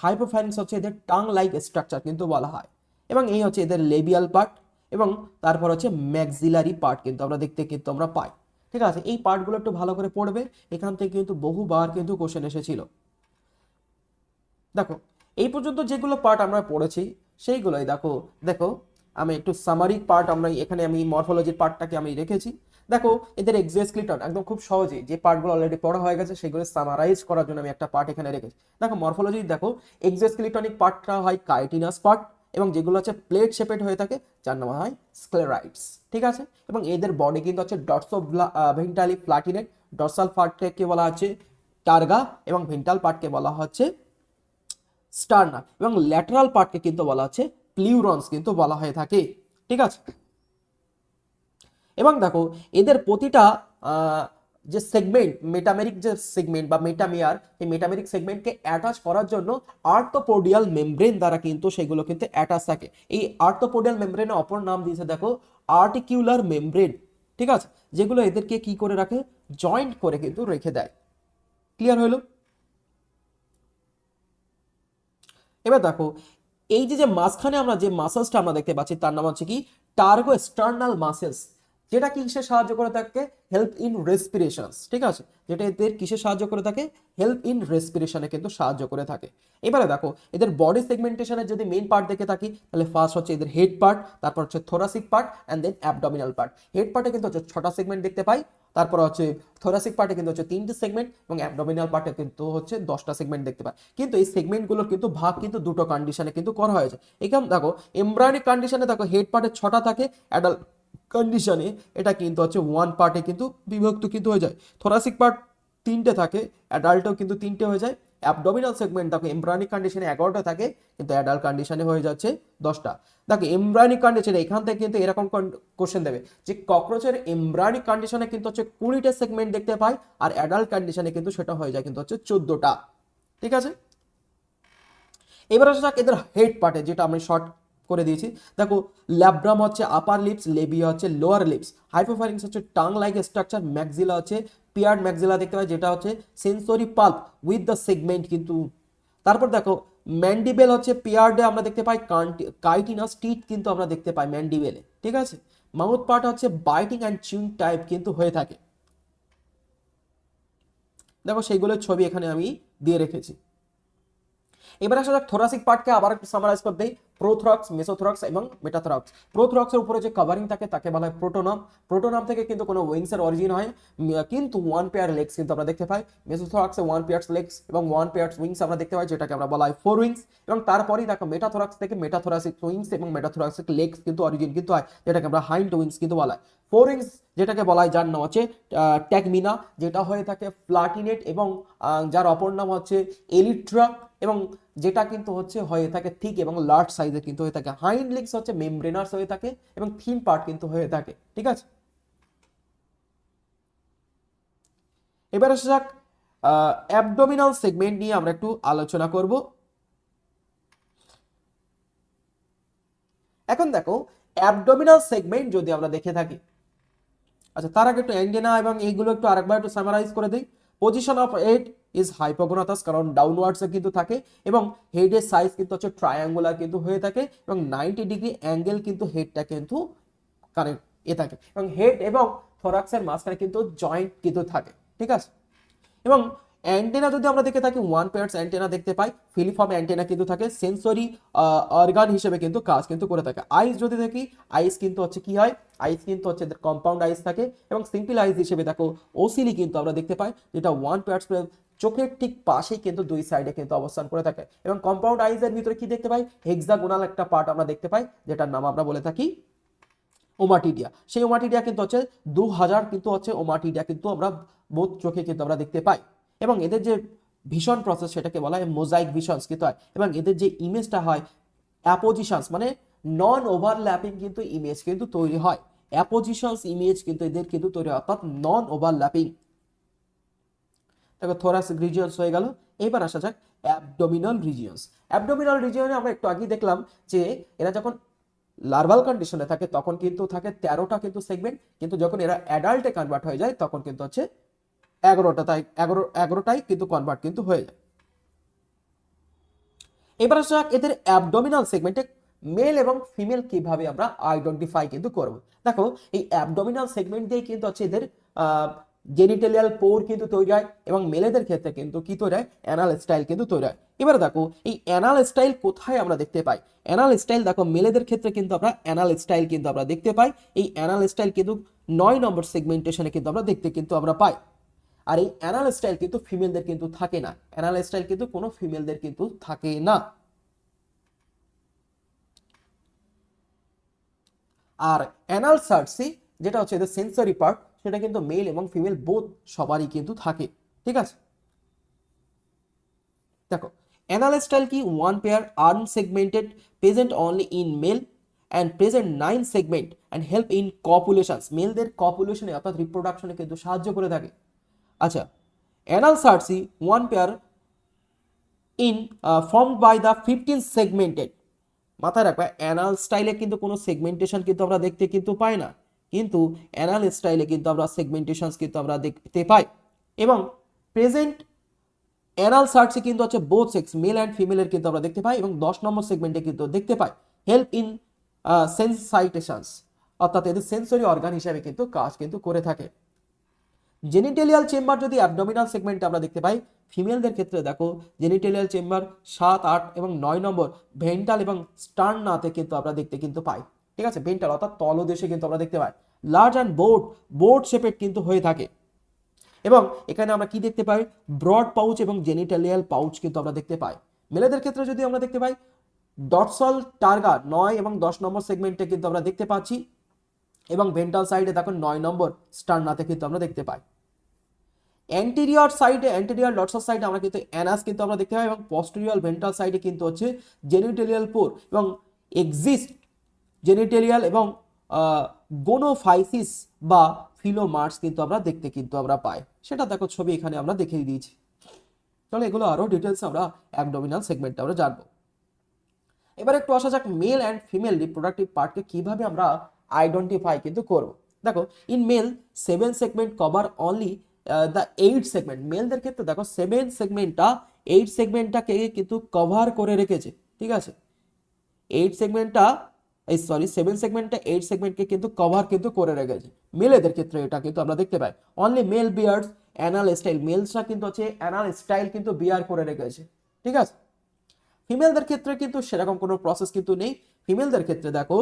হাইপোফ্যারিংস হচ্ছে এদের টাং লাইক স্ট্রাকচার কিন্তু বলা হয়, এবং এই হচ্ছে এদের লেবিয়াল পার্ট, এবং তারপর হচ্ছে ম্যাক্সিলারি পার্ট কিন্তু আমরা দেখতে কিন্তু আমরা পাই। ঠিক আছে, এই পার্টগুলো একটু ভালো করে পড়বে, এখান থেকে কিন্তু বহুবার কিন্তু কোশ্চেন এসেছিল। দেখো এই পর্যন্ত যেগুলো পার্ট আমরা পড়েছি সেইগুলোই দেখো। দেখো আমি একটু সামারি পার্ট আমরা এখানে আমি মরফোলজির পার্টটাকে আমি রেখেছি। দেখো এদের এক্সোস্কেলিটন একদম খুব সহজেই যে পার্টগুলো অলরেডি পড়া হয়ে গেছে সেগুলো সামারাইজ করার জন্য আমি একটা পার্ট এখানে রেখেছি। দেখো মরফোলজি, দেখো এক্সোস্কেলিটনিক পার্টটা হয় কাইটিনাস পার্ট, এবং যেগুলো হচ্ছে প্লেট শেপেড হয়ে থাকে যার নাম হয় স্ক্লেরাইটস। ঠিক আছে, এবং এদের বডি কিন্তু হচ্ছে ডটসো ভেন্ট্রালি প্লাটিনেট, ডরসাল পার্টকে বলা হচ্ছে টার্গা এবং ভেন্ট্রাল পার্টকে বলা হচ্ছে স্টার্না এবং ল্যাটারাল পার্টকে কিন্তু বলা হচ্ছে প্লিউরন্স কিন্তু বলা হয়ে থাকে। ঠিক আছে, এবং দেখো এদের প্রতিটা যে সেগমেন্ট, মেটামেরিক যে সেগমেন্ট বা মেটামিয়ার, এই মেটামেরিক সেগমেন্টকে অ্যাটাচ করার জন্য আর্থোপোডিয়াল মেমব্রেন দ্বারা কিন্তু সেগুলো কিন্তু অ্যাটাচ থাকে। এই আর্থোপোডিয়াল মেমব্রেনের অপর নাম দিয়েছে দেখো আর্টিকিউলার মেমব্রেন। ঠিক আছে, যেগুলো এদেরকে কি করে রাখে, জয়েন্ট করে কিন্তু রেখে দেয়। ক্লিয়ার হলো? এবার দেখো এই যে মাঝখানে আমরা যে মাসেলসটা আমরা দেখতে পাচ্ছি তার নাম হচ্ছে কি টার্গো স্টার্নাল মাসেলস, যেটা কিসে সাহায্য করে থাকে, হেল্প ইন রেসপিরেশনস। ঠিক আছে, যেটা এদের কিসে সাহায্য করে থাকে, হেল্প ইন রেসপিরেশনে কিন্তু সাহায্য করে থাকে। এবারে দেখো এদের বডি সেগমেন্টেশনের যদি মেইন পার্ট দেখে থাকি, তাহলে ফার্স্ট হচ্ছে এদের হেড পার্ট, তারপর হচ্ছে thoracic part and then abdominal part. Head পার্টে কিন্তু হচ্ছে 6টা সেগমেন্ট দেখতে পাই, তারপর হচ্ছে থোরাসিক পার্টে কিন্তু হচ্ছে 3টে সেগমেন্ট এবং অ্যাবডোমিনাল পার্টে কিন্তু হচ্ছে 10টা সেগমেন্ট দেখতে পাই। কিন্তু এই সেগমেন্টগুলোর কিন্তু ভাগ কিন্তু দুটো কন্ডিশনে কিন্তু করা হয়েছে। এখানে দেখো এমব্রায়োনিক কন্ডিশনে দেখো হেড পার্টে 6টা থাকে, অ্যাডাল্ট কন্ডিশনে এটা কিন্তু হচ্ছে 1 পার্টে কিন্তু বিভক্ত কিন্তু হয়ে যায়। থোরাসিক পার্ট 3টে থাকে, অ্যাডাল্টও কিন্তু 3টে হয়ে যায়। অ্যাবডোমিনাল সেগমেন্ট দেখো এমব্রায়োনিক কন্ডিশনে 11টা থাকে, কিন্তু অ্যাডাল্ট কন্ডিশনে হয়ে যাচ্ছে 10টা। দেখো এমব্রায়োনিক কন্ডিশনে এখান থেকে কিন্তু এরকম কোশ্চেন দেবে যে ককরোচের এমব্রায়োনিক কন্ডিশনে কিন্তু হচ্ছে 20টা সেগমেন্ট দেখতে পাই, আর অ্যাডাল্ট কন্ডিশনে কিন্তু সেটা হয়ে যায় কিন্তু হচ্ছে 14টা। ঠিক আছে, এবার আসা যাক এদের হেড পার্টে, যেটা আমি শর্ট করে দিয়েছি। দেখো ল্যাব্রাম হচ্ছে আপার লিপস, লেবিয়া হচ্ছে লোয়ার লিপস, হাইপোফারিংস হচ্ছে টাং লাইক স্ট্রাকচার, ম্যাক্সিলা হচ্ছে পিয়ার্ড ম্যাক্সিলা দেখতে পাই, যেটা হচ্ছে sensory pulp with the segment কিন্তু। তারপর দেখো ম্যান্ডিবেল হচ্ছে পিয়ার্ডে আমরা দেখতে পাই কাইটিনাস টিথ কিন্তু আমরা দেখতে পাই ম্যান্ডিবেলে। ঠিক আছে, মাউথ পার্ট হচ্ছে বাইটিং অ্যান্ড চিউইং টাইপ কিন্তু হয়ে থাকে। দেখো সেইগুলোর ছবি এখানে আমি দিয়ে রেখেছি। এবার আসা যাক থোরাসিক পার্টকে আবার একটু সামারাইজ করে দেই, প্রোথ্রাক্স, মেসোথ্রাক্স এবং মেটাথ্রাক্স। প্রোথ্রাক্সের উপরে যে কভারিং থাকে তাকে বলা হয় প্রোটোনাম। প্রোটোনাম থেকে কিন্তু কোনো উইংসের অরিজিন হয়, কিন্তু 1 পেয়ার লেগস কিন্তু আমরা দেখতে পাই। মেসোথ্রাক্সে 1 পেয়ার্স লেগস এবং 1 পেয়ার্স উইংস আমরা দেখতে পাই, যেটাকে আমরা বলা হয় 4 উইংস। এবং তারপরেই দেখো মেটাথোরাক্স থেকে মেটাথোরাসিক উইংস এবং মেটাথোরাসিক লেগস কিন্তু অরিজিন কিন্তু হয়, যেটাকে আমরা হাইন্ড উইংস কিন্তু বলা হয়। 4 উইংস যেটাকে বলা হয়, যার নাম হচ্ছে ট্যাগমিনা, যেটা হয়ে থাকে ফ্লাটিনেট, এবং যার অপর নাম হচ্ছে এলিট্রা, এবং যেটা কিন্তু হচ্ছে হয়ে থাকে থিক এবং লার্জ সাইজে কিন্তু হয়ে থাকে। হাইন্ড লিগস হচ্ছে মেমব্রেনাস হয়ে থাকে এবং থিন পার্ট কিন্তু হয়ে থাকে। ঠিক আছে, এবার আসা যাক অ্যাবডোমিনাল সেগমেন্ট নিয়ে আমরা একটু আলোচনা করব। এখন দেখো অ্যাবডোমিনাল সেগমেন্ট যদি আমরা দেখে থাকি, আচ্ছা তার আগে একটু অ্যাঙ্গেনা এবং এইগুলো একটু আরেকবার একটু সামারাইজ করে দিই। পজিশন অফ হেড ইজ হাইপোগোনাথাস, কারণ ডাউনওয়ার্ডসে কিন্তু থাকে, এবং হেডের সাইজ কিন্তু হচ্ছে ট্রায়াঙ্গুলার কিন্তু হয়ে থাকে, এবং 90 ডিগ্রি অ্যাঙ্গেল কিন্তু হেডটা কিন্তু কানেক্ট থাকে, এবং হেড এবং থোরাক্সের মাঝখানে কিন্তু জয়েন্ট কিন্তু থাকে। ঠিক আছে, এবং অ্যান্টেনা যদি আমরা দেখে থাকি 1 পেয়ার্স অ্যান্টেনা দেখতে পাই, ফিলিফর্ম অ্যান্টেনা কিন্তু থাকে, সেন্সরি অর্গান হিসেবে কিন্তু কাজ কিন্তু করে থাকে। আইস যদি দেখি, আইস কিন্তু হচ্ছে কি হয়, আইস কিন্তু হচ্ছে কম্পাউন্ড আইস থাকে, এবং সিম্পল আইস হিসেবে দেখো ওসিলি কিন্তু আমরা দেখতে পাই, যেটা 1 পেয়ার্স চোখের ঠিক পাশেই কিন্তু দুই সাইডে কিন্তু অবস্থান করে থাকে। এবং কম্পাউন্ড আইসের ভিতরে কি দেখতে পাই, হেক্সাগোনাল একটা পার্ট আমরা দেখতে পাই, যেটার নাম আমরা বলে থাকি ওমাটিডিয়া। সেই ওমাটিডিয়া কিন্তু হচ্ছে 2000 কিন্তু হচ্ছে ওমাটিডিয়া কিন্তু আমরা বোধ চোখে কিন্তু আমরা দেখতে পাই। এবং এদের যে ভিশন প্রসেস সেটাকে বলা হয় মোজাইক ভিশনস কিন্তু হয়, এবং এদের যে ইমেজটা হয় অ্যাপোজিশনস, মানে নন ওভারল্যাপিং কিন্তু ইমেজ কিন্তু তৈরি হয়। অ্যাপোজিশনস ইমেজ কিন্তু এদের কিন্তু তৈরি হয়, অর্থাৎ নন ওভারল্যাপিং। দেখো থোরাসিক রিজিয়নস হয়ে গেল। এবার আসা যাক অ্যাবডোমিনাল রিজিয়নস। অ্যাবডোমিনাল রিজিয়নে আমরা একটু আগে দেখলাম যে এরা যখন লার্ভাল কন্ডিশনে থাকে তখন কিন্তু থাকে 13টা কিন্তু সেগমেন্ট, কিন্তু যখন এরা অ্যাডাল্টে কনভার্ট হয়ে যায় তখন কিন্তু হচ্ছে 11টা, তাই 11টাই কিন্তু কনভার্ট কিন্তু হয়ে যায়। এবার আসা যাক এদের অ্যাবডোমিনাল সেগমেন্টে মেল এবং ফিমেল কিভাবে আমরা আইডেন্টিফাই কিন্তু করব। দেখো এই অ্যাবডোমিনাল সেগমেন্ট দিয়ে কিন্তু হচ্ছে এদের জেনিটালিয়াল পোর কিন্তু তৈরি হয়, এবং মেলেদের ক্ষেত্রে কিন্তু কি তৈরি হয়, অ্যানাল স্টাইল কিন্তু তৈরি হয়। এবার দেখো এই অ্যানাল স্টাইল কোথায় আমরা দেখতে পাই। অ্যানাল স্টাইল দেখো মেলেদের ক্ষেত্রে কিন্তু আমরা অ্যানাল স্টাইল কিন্তু আমরা দেখতে পাই, এই অ্যানাল স্টাইল কিন্তু 9 নম্বর সেগমেন্টেশনে কিন্তু আমরা দেখতে কিন্তু আমরা পাই। আর এই অ্যানাল স্টাইল কিন্তু ফিমেলদের কিন্তু থাকে না, অ্যানাল স্টাইল কিন্তু কোনো ফিমেলদের কিন্তু থাকে না। আর অ্যানাল সার্সি যেটা হচ্ছে এদের সেন্সরি পার্ট, সেটা কিন্তু মেল এবং ফিমেল বোথ সবারই কিন্তু থাকে। ঠিক আছে, দেখো অ্যানাল স্টাইল কি, one pair unsegmented, present only in male and present 9 segment and help in copulations, মেলদের কপুলেশনে অর্থাৎ রিপ্রোডাকশনে কিন্তু সাহায্য করে থাকে। আচ্ছা, anal cerci one pair in formed by the 15 segmented, মাথায় রাখবা অ্যানাল স্টাইলে কিন্তু কোনো সেগমেন্টেশন কিন্তু আমরা দেখতে কিন্তু পাই না, কিন্তু অ্যানাল স্টাইলে কিন্তু আমরা সেগমেন্টেশন কিন্তু আমরা দেখতে পাই। এবং প্রেজেন্ট অ্যানাল সার্চে কিন্তু হচ্ছে বোথ সেক্স মেল অ্যান্ড ফিমেলের কিন্তু আমরা দেখতে পাই এবং 10 নম্বর সেগমেন্টে কিন্তু দেখতে পাই হেল্প ইন সেন্সাইটেশনস, অর্থাৎ এদের সেন্সরি অর্গান হিসেবে কিন্তু কাজ কিন্তু করে থাকে। জেনিটেলিয়াল চেম্বার যদি অ্যাবডোমিনাল সেগমেন্টে আমরা দেখতে পাই, ফিমেলদের ক্ষেত্রে দেখো জেনিটেলিয়াল চেম্বার 7, 8 এবং 9 নম্বর ভেন্টাল এবং স্টার্নাতে কিন্তু আমরা দেখতে কিন্তু পাই। ঠিক আছে, ভেন্টাল অর্থাৎ তলদেশে কিন্তু আমরা দেখতে পাই। লার্জ অ্যান্ড বোর্ড শেপের কিন্তু হয়ে থাকে। এবং এখানে আমরা কি দেখতে পাই, ব্রড পাউচ এবং জেনিটালিয়াল পাউচ কিন্তু আমরা দেখতে পাই। মেলেদের ক্ষেত্রে যদি আমরা দেখতে পাই ডটসল টার্গা 9 এবং 10 নম্বর সেগমেন্টে কিন্তু আমরা দেখতে পাচ্ছি এবং ভেন্টাল সাইডে দেখো 9 নম্বর স্টার্নাতে কিন্তু আমরা দেখতে পাই। অ্যান্টেরিয়র সাইডে অ্যান্টেরিয়র ডটসল সাইডে আমরা কিন্তু অ্যানাস কিন্তু আমরা দেখতে পাই এবং পস্টেরিয়র ভেন্টাল সাইডে কিন্তু হচ্ছে জেনিটালিয়াল পোর এবং এক্সিস্ট জেনিটালিয়াল এবং গোনোফাইসিস বা ফিলোমার্স কিন্তু আমরা দেখতে কিন্তু আমরা পাই। সেটা দেখো ছবি এখানে আমরা দেখিয়ে দিয়েছি। তাহলে এগুলো আরো ডিটেলস আমরা অ্যাবডোমিনাল সেগমেন্টে আমরা জানবো। এবার একটু আসা যাক মেল অ্যান্ড ফিমেল রিপ্রোডাক্টিভ পার্টকে কিভাবে আমরা আইডেন্টিফাই কিন্তু করব। দেখো in male 7 segment cover only the 8 segment, মেলদের ক্ষেত্রে দেখো 7 সেগমেন্টটা 8 সেগমেন্টটাকে কিন্তু কভার করে রেখেছে। ঠিক আছে, 8 সেগমেন্টটা সরি 7 সেগমেন্টটা 8 সেগমেন্টকে কিন্তু কভার কিন্তু করে রেখেছে। মেলেদের ক্ষেত্রে এটা কিন্তু আমরা দেখতে পাই অনলি মেল বিয়ার্স অ্যানাল স্টাইল, মেলসরা কিন্তু হচ্ছে অ্যানাল স্টাইল কিন্তু বিয়ার করে রেখেছে। ঠিক আছে, ফিমেলদের ক্ষেত্রে কিন্তু সেরকম কোনো প্রসেস কিন্তু নেই। ফিমেলদের ক্ষেত্রে দেখো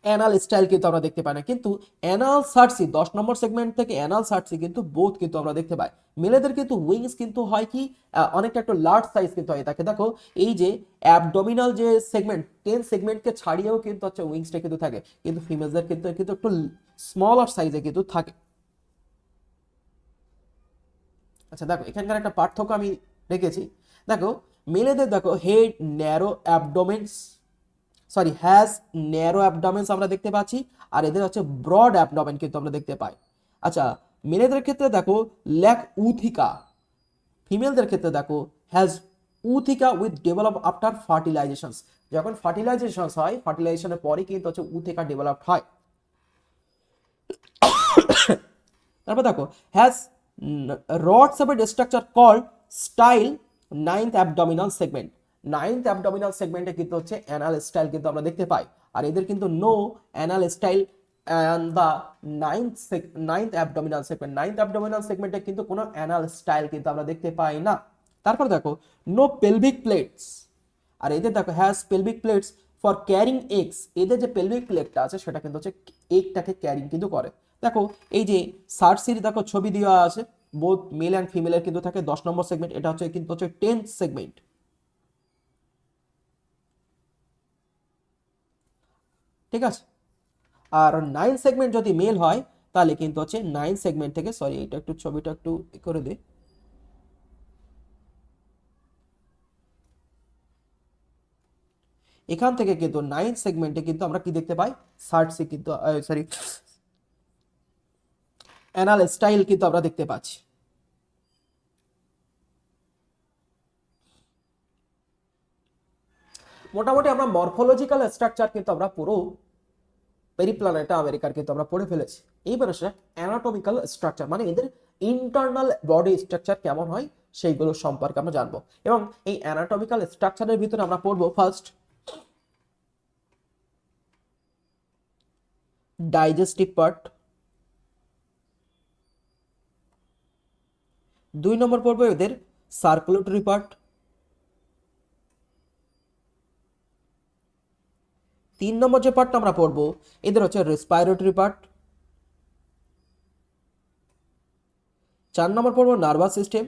অ্যানাল স্টাইল কিন্তু আমরা দেখতে পাই না, কিন্তু অ্যানাল সার্সি 10 নম্বর সেগমেন্ট থেকে অ্যানাল সার্সি কিন্তু বোথ কিন্তু আমরা দেখতে পাই। মেলেদের কিন্তু উইংস কিন্তু হয় কি অনেকটা একটু লার্জ সাইজ কিন্তু হয় থাকে। দেখো এই যে অ্যাবডোমিনাল যে সেগমেন্ট 10 সেগমেন্টকে ছাড়িয়েও কিন্তু হচ্ছে উইংসটা কিন্তু থাকে, কিন্তু ফিমেলদের ক্ষেত্রে কিন্তু একটু স্মলার সাইজে কিন্তু থাকে। আচ্ছা দেখো এখানকার একটা পার্থক্য আমি রেখেছি। দেখো মেলেদের দেখো হেড ন্যারো অ্যাবডোমেন্স হ্যাজ ন্যারো অ্যাবডোমেন্স আমরা দেখতে পাচ্ছি, আর এদের হচ্ছে ব্রড অ্যাবডোমেন কিন্তু আমরা দেখতে পাই। আচ্ছা মেলেদের ক্ষেত্রে দেখো ল্যাক উথিকা, ফিমেলদের ক্ষেত্রে দেখো হ্যাজ উথিকা উইথ ডেভেলপ আফটার ফার্টিলাইজেশনস, যখন ফার্টিলাইজেশন হয় ফার্টিলাইজেশনের পরে কিন্তু হচ্ছে উথিকা ডেভেলপ হয়। তারপর দেখো has rod shaped structure called style 9th abdominal segment, 9th abdominal সেগমেন্টে কিন্তু হচ্ছে অ্যানাল স্টাইল কিন্তু আমরা দেখতে পাই, আর এদের কিন্তু no anal style and the 9th abdominal segment, 9th abdominal সেগমেন্টে কিন্তু কোনো অ্যানাল স্টাইল কিন্তু আমরা দেখতে পাই না। তারপর দেখো নো পেলভিক প্লেটস, আর এদের দেখো has pelvic plates for carrying eggs, এদের যে পেলভিক প্লেটটা আছে সেটা কিন্তু হচ্ছে এগটাকে ক্যারিং কিন্তু করে। দেখো এই যে সার্সির দেখো ছবি দেওয়া আছে, বোথ মেল অ্যান্ড ফিমেলের কিন্তু থাকে 10 নম্বর সেগমেন্ট, এটা হচ্ছে কিন্তু হচ্ছে 10th সেগমেন্ট। ঠিক আছে, আর 9 সেগমেন্ট যদি মেল হয় তাহলে কিন্তু হচ্ছে 9 সেগমেন্ট থেকে সরি এটা একটু ছবিটা একটু করে দে, এখান থেকে কিন্তু 9 সেগমেন্টে কিন্তু আমরা কি দেখতে পাই সার্সি কিন্তু সরি অ্যানাল স্টাইল কিন্তু আমরা দেখতে পাচ্ছি। মোটামুটি আমরা মরফোলজিক্যাল স্ট্রাকচার কিন্তু আমরা পুরো পেরিপ্ল্যানেটা আমেরিকার কিন্তু আমরা পড়ে ফেলেছি। এইবার আসে অ্যানাটমিক্যাল স্ট্রাকচার, মানে এদের ইন্টারনাল বডি স্ট্রাকচার কেমন হয় সেইগুলো সম্পর্কে আমরা জানবো। এবং এই অ্যানাটমিক্যাল স্ট্রাকচারের ভিতরে আমরা পড়বো ফার্স্ট ডাইজেস্টিভ পার্ট, 2 নম্বর পড়বো এদের সার্কুলেটরি পার্ট, 3 নম্বর যে পার্টটা আমরা পড়বো এদের হচ্ছে রেসপিরেটরি পার্ট, 4 নম্বর পড়বো নার্ভাস সিস্টেম,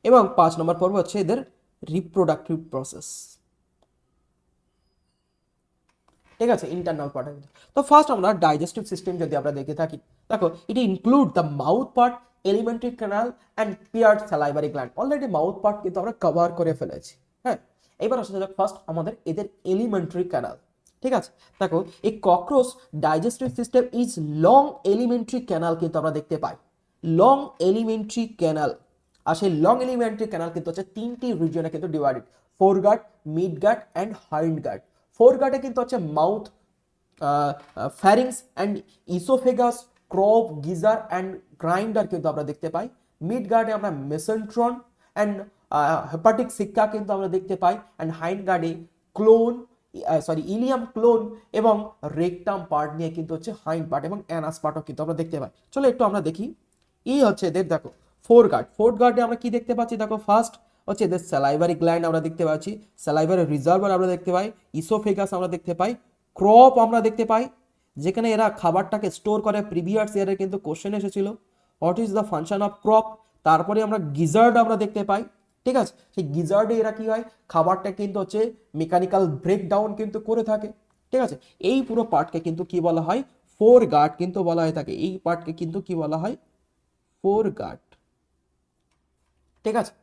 এবং 5 নম্বর পর্ব হচ্ছে এদের রিপ্রোডাক্টিভ প্রসেস। ঠিক আছে, ইন্টারনাল পার্টের ভিতরে। তো ফার্স্ট আমরা ডাইজেস্টিভ সিস্টেম যদি আমরা দেখে থাকি, দেখো it include the mouth part, alimentary canal and paired salivary gland. Already mouth part কিন্তু আমরা কভার করে ফেলেছি। হ্যাঁ, এবার আসা যাক ফার্স্ট আমাদের এদের এলিমেন্টারি ক্যানাল। ঠিক আছে, দেখো এই cockroach digestive system is long elementary canal কিন্তু আমরা দেখতে পাই, লং এলিমেন্টারি ক্যানাল। আর সেই লং এলিমেন্টারি ক্যানাল কিন্তু হচ্ছে তিনটি রিজিয়নে কিন্তু ডিভাইডেড, ফোরগাট, মিডগাট অ্যান্ড হাইন্ডগাট। ফোরগাটে কিন্তু হচ্ছে mouth, ফ্যারিংস and oesophagus, crop, geyser and grinder কিন্তু আমরা দেখতে পাই। মিডগার্ডে আমরা মেসেন্ট্রন অ্যান্ড হেপাটিক সিক্কা কিন্তু আমরা দেখতে পাই। অ্যান্ড হাইন্ডগার্ডে ক্লোন, ইলিয়াম ক্লোন এবং রেকটাম পার্ট নিয়ে কিন্তু হচ্ছে হাইন্ড পার্ট এবং অ্যানাস পার্টও কিন্তু আমরা দেখতে পাই। চলো একটু আমরা দেখি। এই হচ্ছে এদের, দেখো ফোরগার্ড। ফোরগার্ডে আমরা কি দেখতে পাচ্ছি, দেখো ফার্স্ট হচ্ছে এদের স্যালাইভারি গ্ল্যান্ড আমরা দেখতে পাচ্ছি, স্যালাইভারি রিজার্ভার আমরা দেখতে পাই, ইসোফেগাস আমরা দেখতে পাই, ক্রপ আমরা দেখতে পাই যেখানে এরা খাবারটাকে স্টোর করে। প্রিভিয়াস ইয়ারে কিন্তু কোশ্চেন এসেছিল what is the function of crop. তারপরে আমরা গিজার্ড আমরা দেখতে পাই। ঠিক আছে, সেই গিজার্ডে এরা কি হয়, খাবারটা কিন্তু হচ্ছে মেকানিক্যাল ব্রেকডাউন কিন্তু করে থাকে। ঠিক আছে, এই পুরো পার্টকে কিন্তু কি বলা হয়, ফোরগার্ড কিন্তু বলা হয়ে থাকে। এই পার্টকে কিন্তু কি বলা হয়, ফোরগার্ড। ঠিক আছে,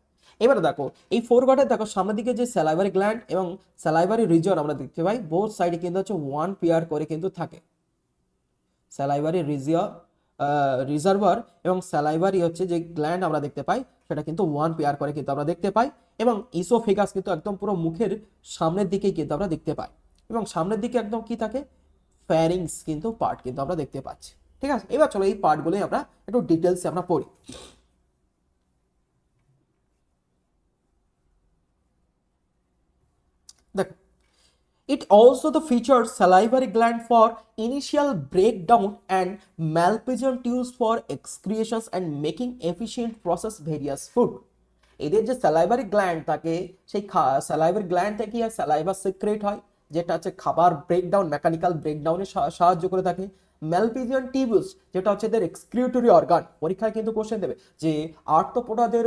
এবারে দেখো এই ফোরগার্ডের দেখো সামনের দিকে যে স্যালাইভারি গ্ল্যান্ড এবং স্যালাইভারি রিজন আমরা দেখতে পাই, বোথ সাইডে কিন্তু হচ্ছে ওয়ান পেয়ার করে কিন্তু থাকে। স্যালাইভারি রিজার্ভার এবং স্যালাইভারি হচ্ছে যে গ্ল্যান্ড আমরা দেখতে পাই সেটা কিন্তু ওয়ান পেয়ার করে কিন্তু আমরা দেখতে পাই। এবং ইসোফেগাস কিন্তু একদম পুরো মুখের সামনের দিকেই কিন্তু আমরা দেখতে পাই। এবং সামনের দিকে একদম কি থাকে, ফ্যারিংস কিন্তু পার্ট কিন্তু আমরা দেখতে পাচ্ছি। ঠিক আছে, এবার চলো এই পার্টগুলোই আমরা একটু ডিটেলসে আমরা পড়ি। দেখো, it also the features salivary gland for initial breakdown and malpighian tubes for excretions and making efficient process various food. এদের যে স্যালাইভারি গ্ল্যান্ড থাকে সেই স্যালাইভারি গ্ল্যান্ড থেকে স্যালাইভা সিক্রেট হয় যেটা হচ্ছে খাবার ব্রেকডাউন, মেকানিক্যাল ব্রেকডাউনে সাহায্য করে থাকে। ম্যালপিজিয়ান টিউবস যেটা হচ্ছে এদের এক্সক্রিউটরি অর্গান, পরীক্ষায় কিন্তু কোশ্চেন দেবে যে আর্থ্রোপোডাদের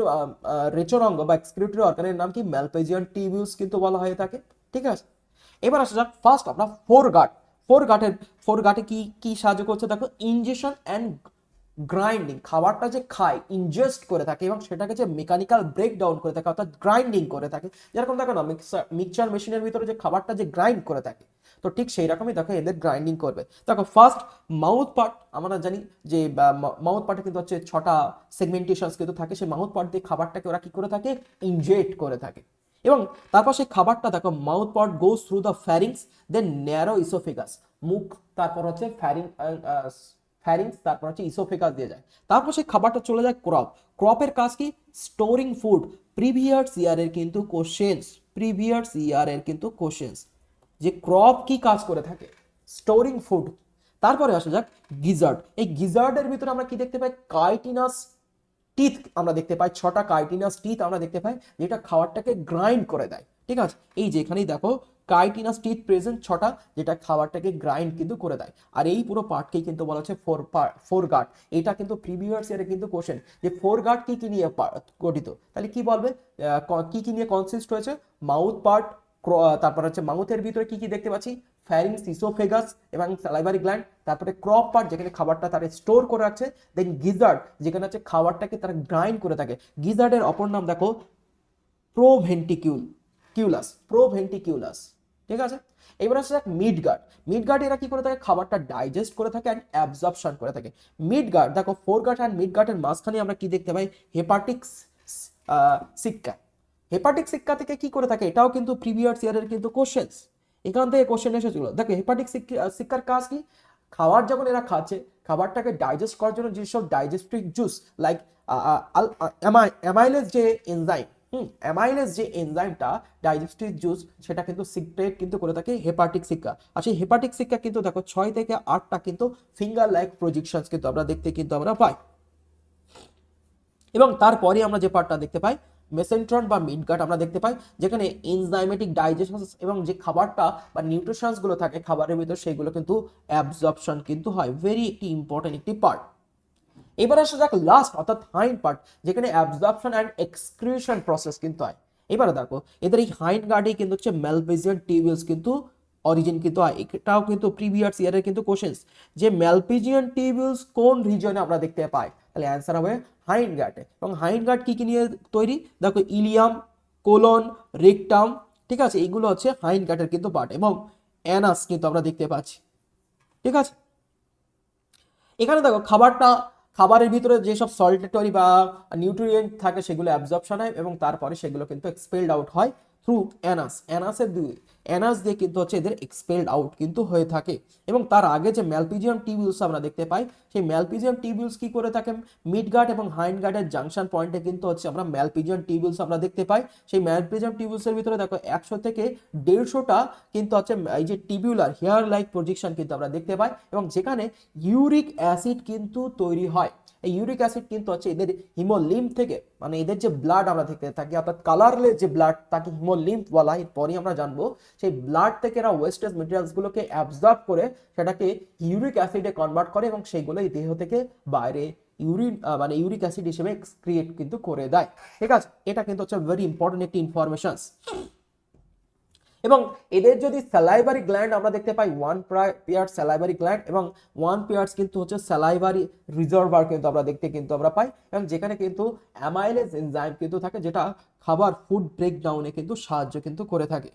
রেচনাঙ্গ বা এক্সক্রিউটরি অর্গানের নাম কি, ম্যালপিজিয়ান টিউবস কিন্তু বলা হয়ে থাকে। ঠিক আছে, এবার আসা যাক ফার্স্ট আমরা ফোরগাটে কি কি সাহায্য করছে, দেখো ইনজেকশন অ্যান্ড গ্রাইন্ডিং। খাবারটা যে খায় ইনজেস্ট করে থাকে এবং সেটাকে যে মেকানিক্যাল ব্রেকডাউন করে থাকে অর্থাৎ গ্রাইন্ডিং করে থাকে, যেরকম দেখো না মিক্সচার মেশিনের ভিতরে যে খাবারটা যে গ্রাইন্ড করে থাকে, তো ঠিক সেই রকমই দেখো এদের গ্রাইন্ডিং করবে। দেখো ফার্স্ট মাউথ পার্ট, আমরা জানি যে মাউথ পার্টে কিন্তু হচ্ছে 6টা সেগমেন্টেশনস কিন্তু থাকে। সেই মাউথ পার্ট দিয়ে খাবারটাকে ওরা কি করে থাকে, ইনজেক্ট করে থাকে। এবং তারপর সেই খাবারটা দেখো mouth part goes through the pharynx then narrow oesophagus, মুখ তারপর হচ্ছে ফ্যারিংস তারপর হচ্ছে ইসোফেগাস দিয়ে যায়। তারপর সেই খাবারটা চলে যায় ক্রপ। ক্রপের কাজ কি, স্টোরিং ফুড। প্রিভিয়াস ইয়ারের কিন্তু কোশ্চেন্স যে ক্রপ কি কাজ করে থাকে, স্টোরিং ফুড। তারপরে আসা যাক গিজার্ড। এই গিজার্ডের ভিতরে আমরা কি দেখতে পাই, কাইটিনাস টিথ আমরা দেখতে পাই, 6টা কাইটিনাস টিথ আমরা দেখতে পাই যেটা খাবারটাকে গ্রাইন্ড করে দেয়। ঠিক আছে, এই যে এখানেই দেখো কাইটিনাস টিথ প্রেজেন্ট 6টা, যেটা খাবারটাকে গ্রাইন্ড কিন্তু করে দেয়। আর এই পুরো পার্টকেই কিন্তু বলা হচ্ছে ফোরগাট। এটা কিন্তু প্রিভিয়াস ইয়ারে কিন্তু কোশ্চেন যে ফোরগাট কি কি নিয়ে গঠিত, তাহলে কি বলবে, কি কি নিয়ে কনসিস্ট হয়েছে, মাউথ পার্ট, তারপর হচ্ছে মাউথের ভিতরে কি কি দেখতে পাচ্ছি, ফ্যারিংস, ইসোফেগাস এবং স্যালাইভারি গ্ল্যান্ড। তারপরে ক্রপ পার্ট যেখানে খাবারটা তারা স্টোর করে রাখছে। দেন গিজার্ড যেখানে হচ্ছে খাবারটাকে তারা গ্রাইন্ড করে থাকে। গিজার্ডের অপর নাম দেখো প্রোভেন্টিকিউলাস। ঠিক আছে, এবার আসছে মিডগার্ড এরা কি করে থাকে, খাবারটা ডাইজেস্ট করে থাকে অ্যান্ড অ্যাবজর্পশন করে থাকে। মিডগার্ড দেখো ফোরগাট অ্যান্ড মিডগার্ডের মাঝখানে আমরা কি দেখতে পাই, হেপাটিক সিক্কা। হেপাটিক সিক্কা থেকে কি করে থাকে, এটাও কিন্তু প্রিভিয়াস ইয়ারের কিন্তু কোশ্চেন্স, এখান থেকে কোশ্চেন এসেছিল। দেখো হেপাটিক সিক্কার কাজ কি, খাবার যখন এরা খাচ্ছে খাবারটাকে ডাইজেস্ট করার জন্য যেসব ডাইজেস্টিভ জুস লাইক অ্যামাইলেজ যে এনজাইম, অ্যামাইলেজ যে এনজাইমটা ডাইজেস্টিভ জুস সেটা কিন্তু সিক্রেট কিন্তু করে থাকে হেপাটিক সিক্কা। আর সেই হেপাটিক সিক্কা কিন্তু দেখো 6 থেকে 8টা কিন্তু ফিঙ্গার লাইক প্রজেকশনস কিন্তু আমরা দেখতে কিন্তু আমরা পাই। এবং তারপরে আমরা যে পার্টটা দেখতে পাই মেসেন্ট্রন বা মিডগাট আমরা দেখতে পাই, যেখানে এনজাইমেটিক ডাইজেশন এবং যে খাবারটা বা নিউট্রিশনস গুলো থাকে খাবারের ভিতর সেগুলো কিন্তু অ্যাবজর্পশন কিন্তু হয়। ভেরি একটি ইম্পর্টেন্ট একটি পার্ট। এবার আসা যাক লাস্ট অর্থাৎ হাইন্ড পার্ট, যেখানে অ্যাবজর্পশন অ্যান্ড এক্সক্রিশন প্রসেস কিন্তু হয়। এবারে দেখো এদের এই হাইন্ড গার্ডে কিন্তু হচ্ছে ম্যালপিজিয়ান টিউবুলস কিন্তু অরিজিন কিন্তু হয়। এটাও কিন্তু প্রিভিয়াস ইয়ারের কিন্তু কোশ্চেন্স, যে ম্যালপিজিয়ান টিবিউলস কোন রিজনে আমরা দেখতে পাই, তাহলে অ্যান্সার হবে হাইন্ডগার্ডে। এবং হাইন্ডগার্ড কি কি নিয়ে তৈরি, দেখো ইলিয়াম, কোলন, রেকটাম, ঠিক আছে, এইগুলো হচ্ছে হাইন্ডগার্ডের কিন্তু পার্ট, এবং অ্যানাস কিন্তু আমরা দেখতে পাচ্ছি, ঠিক আছে। এখানে দেখো খাবারের ভিতরে যেসব সল্টেটরি বা নিউট্রিয়েন্ট থাকে সেগুলো অ্যাবজর্পশন হয় এবং তারপরে সেগুলো কিন্তু এক্সপেলড আউট হয় থ্রু অ্যানাস দিয়ে কিন্তু হচ্ছে এদের এক্সপেলড আউট কিন্তু হয়ে থাকে। এবং তার আগে যে ম্যালপিজিয়াম টিবিউলস আমরা দেখতে পাই, সেই ম্যালপিজিয়াম টিবিউলস কি করে থাকে, মিডগার্ড এবং হাইন্ডগার্ডের জাংশন পয়েন্টে কিন্তু হচ্ছে আমরা ম্যালপিজিয়াম টিবিউলস আমরা দেখতে পাই। সেই ম্যালপিজিয়াম টিবিউলসের ভিতরে দেখো 100 থেকে 150টা কিন্তু হচ্ছে এই যে টিবিউলার হেয়ার লাইক প্রজেকশন কিন্তু আমরা দেখতে পাই, এবং যেখানে ইউরিক অ্যাসিড কিন্তু তৈরি হয়। এই ইউরিক অ্যাসিড কিন্তু হচ্ছে এদের হিমোলিম্ফ থেকে, মানে এদের যে ব্লাড আমরা দেখতে থাকি অর্থাৎ কালারলেস যে ব্লাড তাকে হিমোলিম্ফ বলা হয়, এরপরই আমরা জানবো সেই ব্লাড থেকে এরা ওয়েস্টেজ মেটেরিয়ালসগুলোকে অ্যাবজর্ব করে সেটাকে ইউরিক অ্যাসিডে কনভার্ট করে এবং সেইগুলোই দেহ থেকে বাইরে মানে ইউরিক অ্যাসিড হিসেবে ক্রিয়েট কিন্তু করে দেয়, ঠিক আছে। এটা কিন্তু হচ্ছে ভেরি ইম্পর্টেন্ট একটি ইনফরমেশন। এবং এদের যদি স্যালাইভারি গ্ল্যান্ড আমরা দেখতে পাই, ওয়ান পেয়ার স্যালাইভারি গ্ল্যান্ড এবং ওয়ান পেয়ার্স কিন্তু হচ্ছে স্যালাইভারি রিজার্ভার কিন্তু আমরা দেখতে কিন্তু আমরা পাই, এবং যেখানে কিন্তু অ্যামাইলেজ এনজাইম কিন্তু থাকে, যেটা খাবার ফুড ব্রেকডাউনে কিন্তু সাহায্য কিন্তু করে থাকে।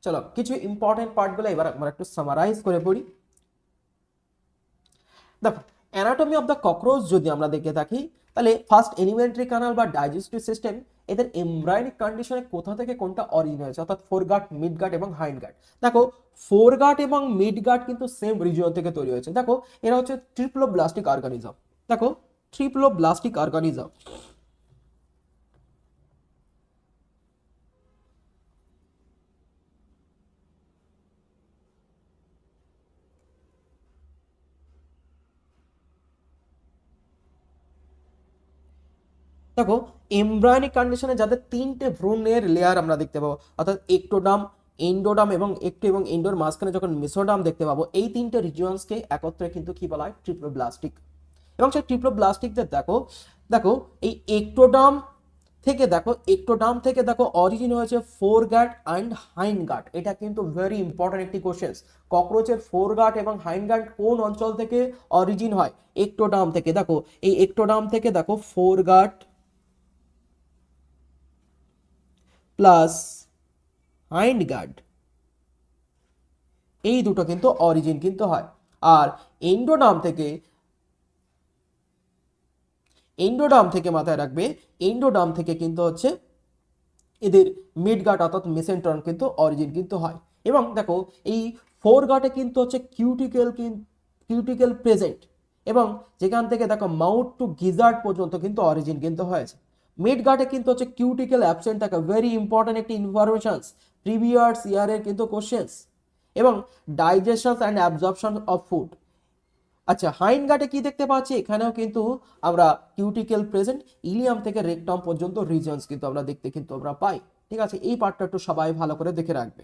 চলো কিছু ইম্পর্টেন্ট পার্টগুলো এবার আমরা একটু সামারাইজ করে পড়ি। দেখো অ্যানাটমি অফ দ্য ককরোচ যদি আমরা দেখে থাকি, তাহলে ফার্স্ট এলিমেন্টারি কানাল বা ডাইজেস্টিভ সিস্টেম এদের এমব্রায়োনিক কন্ডিশনে কোথা থেকে কোনটা অরিজিন হয়েছে, অর্থাৎ ফোরগাট, মিডগাট এবং হাইন্ডগাট। দেখো ফোরগাট এবং মিডগাট কিন্তু সেম রিজিয়ন থেকে তৈরি হয়েছে। দেখো এরা হচ্ছে ট্রিপ্লোব্লাস্টিক অর্গানিজম। দেখো ট্রিপ্লোব্লাস্টিক অর্গানিজম। দেখো এমব্রায়োনিক কন্ডিশনে যাদের তিনটে ভ্রূণের লেয়ার আমরা দেখতে পাবো, অর্থাৎ একটোডাম, এন্ডোডাম এবং একটো এবং এন্ডোর মাঝখানে যখন মেসোডাম দেখতে পাবো, এই তিনটে রিজিয়ন্সকে একত্রে কিন্তু কি বলা হয়, ট্রিপ্লোব্লাস্টিক। এবং সেই ট্রিপ্লোব্লাস্টিকদের দেখো দেখো এই একটোডাম থেকে দেখো অরিজিন হয়েছে ফোরগাট অ্যান্ড হাইন্ডগাট। এটা কিন্তু ভেরি ইম্পর্টেন্ট একটি কোশ্চেন, ককরোচের ফোরগাট এবং হাইন্ডগাট কোন অঞ্চল থেকে অরিজিন হয়, একটোডাম থেকে। দেখো এই একটোডাম থেকে দেখো ফোরগাট প্লাস হাইন্ডগার্ড, এই দুটো কিন্তু অরিজিন কিন্তু হয়। আর এন্ডোডাম থেকে মাথায় রাখবে, এন্ডোডাম থেকে কিন্তু হচ্ছে এদের মিডগাট অর্থাৎ মেসেন্ট্রন কিন্তু অরিজিন কিন্তু হয়। এবং দেখো এই ফোরগাটে কিন্তু হচ্ছে কিউটিকেল প্রেজেন্ট, এবং যেখান থেকে দেখো মাউথ টু গিজার্ড পর্যন্ত কিন্তু অরিজিন কিন্তু হয়েছে। মিডগাটে কিন্তু হচ্ছে কিউটিকেল অ্যাবসেন্ট থাকে, ভেরি ইম্পর্টেন্ট একটি ইনফরমেশন, প্রিভিয়াস ইয়ারের কিন্তু কোশ্চেন্স। এবং digestion and absorption of food. আচ্ছা হাইন্ডগাটে কি দেখতে পাচ্ছি, এখানেও কিন্তু আমরা কিউটিকেল প্রেজেন্ট, ইলিয়াম থেকে রেকটাম পর্যন্ত রিজনস কিন্তু আমরা দেখতে কিন্তু আমরা পাই, ঠিক আছে। এই পার্টটা একটু সবাই ভালো করে দেখে রাখবে।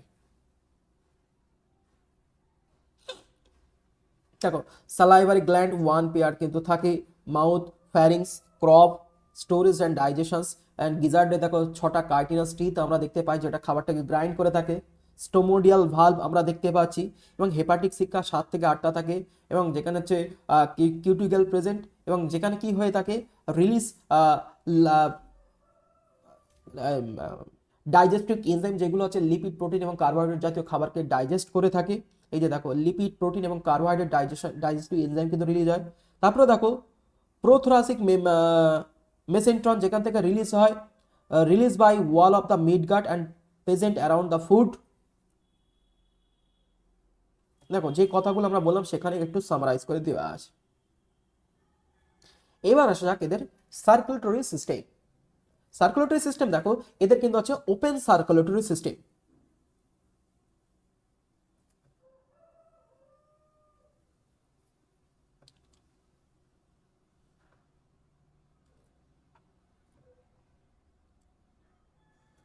দেখো সালাইভারি গ্ল্যান্ড ওয়ান পেয়ার কিন্তু থাকে, mouth, pharynx, crop, storage and digestions and গিজার্ডে দেখো 6টা কার্টিনাস টিথ আমরা দেখতে পাই, যেটা খাবারটাকে গ্রাইন্ড করে থাকে। স্টোমোডিয়াল ভালভ আমরা দেখতে পাচ্ছি, এবং হেপাটিক সিক্কা 7 থেকে 8টা থাকে, এবং যেখানে হচ্ছে কিউটিকেল প্রেজেন্ট, এবং যেখানে কি হয়ে থাকে, রিলিজ ডাইজেস্টিভ এনজাইম যেগুলো হচ্ছে লিপিড, প্রোটিন এবং কার্বোহাইড্রেট জাতীয় খাবারকে ডাইজেস্ট করে থাকে। এই যে দেখো লিপিড, প্রোটিন এবং কার্বোহাইড্রেট ডাইজেস্টিভ এনজাইম কিন্তু রিলিজ হয়। তারপরে দেখো প্রোথোরাসিক মেসেন্ট্রন, যেখান থেকে release by wall of the midgut and present around the food. দেখো যে কথাগুলো আমরা বললাম সেখানে একটু সামারাইজ করে দেওয়া আছে। এবার আসা যাক এদের সার্কুলেটরি সিস্টেম। সার্কুলেটরি সিস্টেম দেখো এদের কিন্তু হচ্ছে ওপেন সার্কুলেটরি সিস্টেম।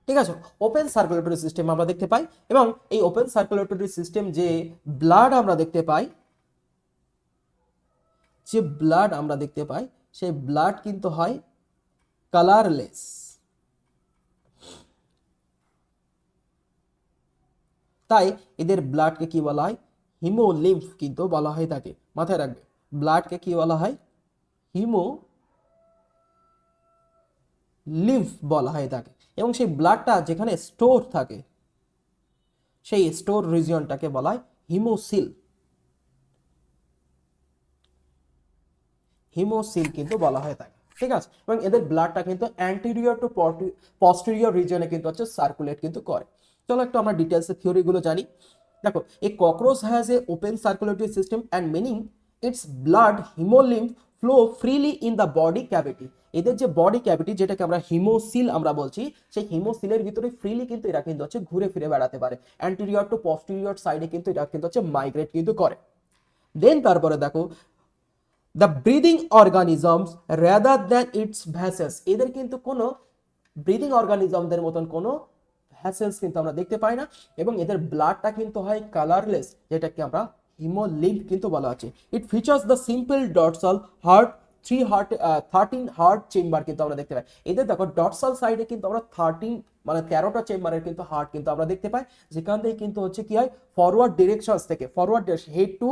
ঠিক আছে, ওপেন সার্কুলেটরি সিস্টেম আমরা দেখতে পাই, এবং এই ওপেন সার্কুলেটরি সিস্টেম যে ব্লাড আমরা দেখতে পাই, যে ব্লাড আমরা দেখতে পাই সেই ব্লাড কিন্তু হয় কালারলেস। তাই এদের ব্লাডকে কি বলা হয়? হিমোলিম্ফ কিন্তু বলা হয় থাকে। মাথায় রাখবে, ব্লাডকে কি বলা হয়? হিমোলিম্ফ বলা হয় থাকে। এবং সেই ব্লাডটা যেখানে স্টোর থাকে সেই স্টোর রিজিয়নটাকে বলা হয় হিমোসিল। হিমোসিল কিন্তু বলা হয় থাকে, ঠিক আছে। এবং এদের ব্লাডটা কিন্তু অ্যান্টেরিয়র টু পস্টেরিয়র রিজিয়নে কিন্তু হচ্ছে সার্কুলেট কিন্তু করে। চলো একটু আমরা ডিটেলসে থিওরিগুলো জানি। দেখো, a cockroach has a open circulatory system and meaning its blood haemolymph flow freely in the body cavity. এদের যে বডি ক্যাভিটি, যেটাকে আমরা হিমোসিল আমরা বলছি, সেই হিমোসিলের ভিতরে ফ্রিলি কিন্তু এরা কিন্তু হচ্ছে ঘুরে ফিরে বেড়াতে পারে। অ্যান্টেরিয়র টু পস্টেরিয়র সাইডে কিন্তু এরা কিন্তু হচ্ছে মাইগ্রেট কিন্তু করে। দেন তারপরে দেখো, the breathing organisms rather than it's vessels. এদের কিন্তু কোনো ব্রিদিং অর্গানিজমদের মতন কোনো ভ্যাসেলস কিন্তু আমরা দেখতে পাই না। এবং এদের ব্লাডটা কিন্তু হয় কালারলেস, যেটাকে আমরা হিমোলিম্ফ কিন্তু বলা হচ্ছে। It features the simple dorsal heart 13 heart chamber কিন্তু আমরা দেখতে পাই। এদের দেখো ডর্সাল সাইডে কিন্তু আমরা 13টা চেম্বারের কিন্তু হার্ট কিন্তু আমরা দেখতে পাই, যেখান থেকে কিন্তু হচ্ছে কি হয়, ফরওয়ার্ড ডিরেকশনস থেকে, ফরওয়ার্ড হেড টু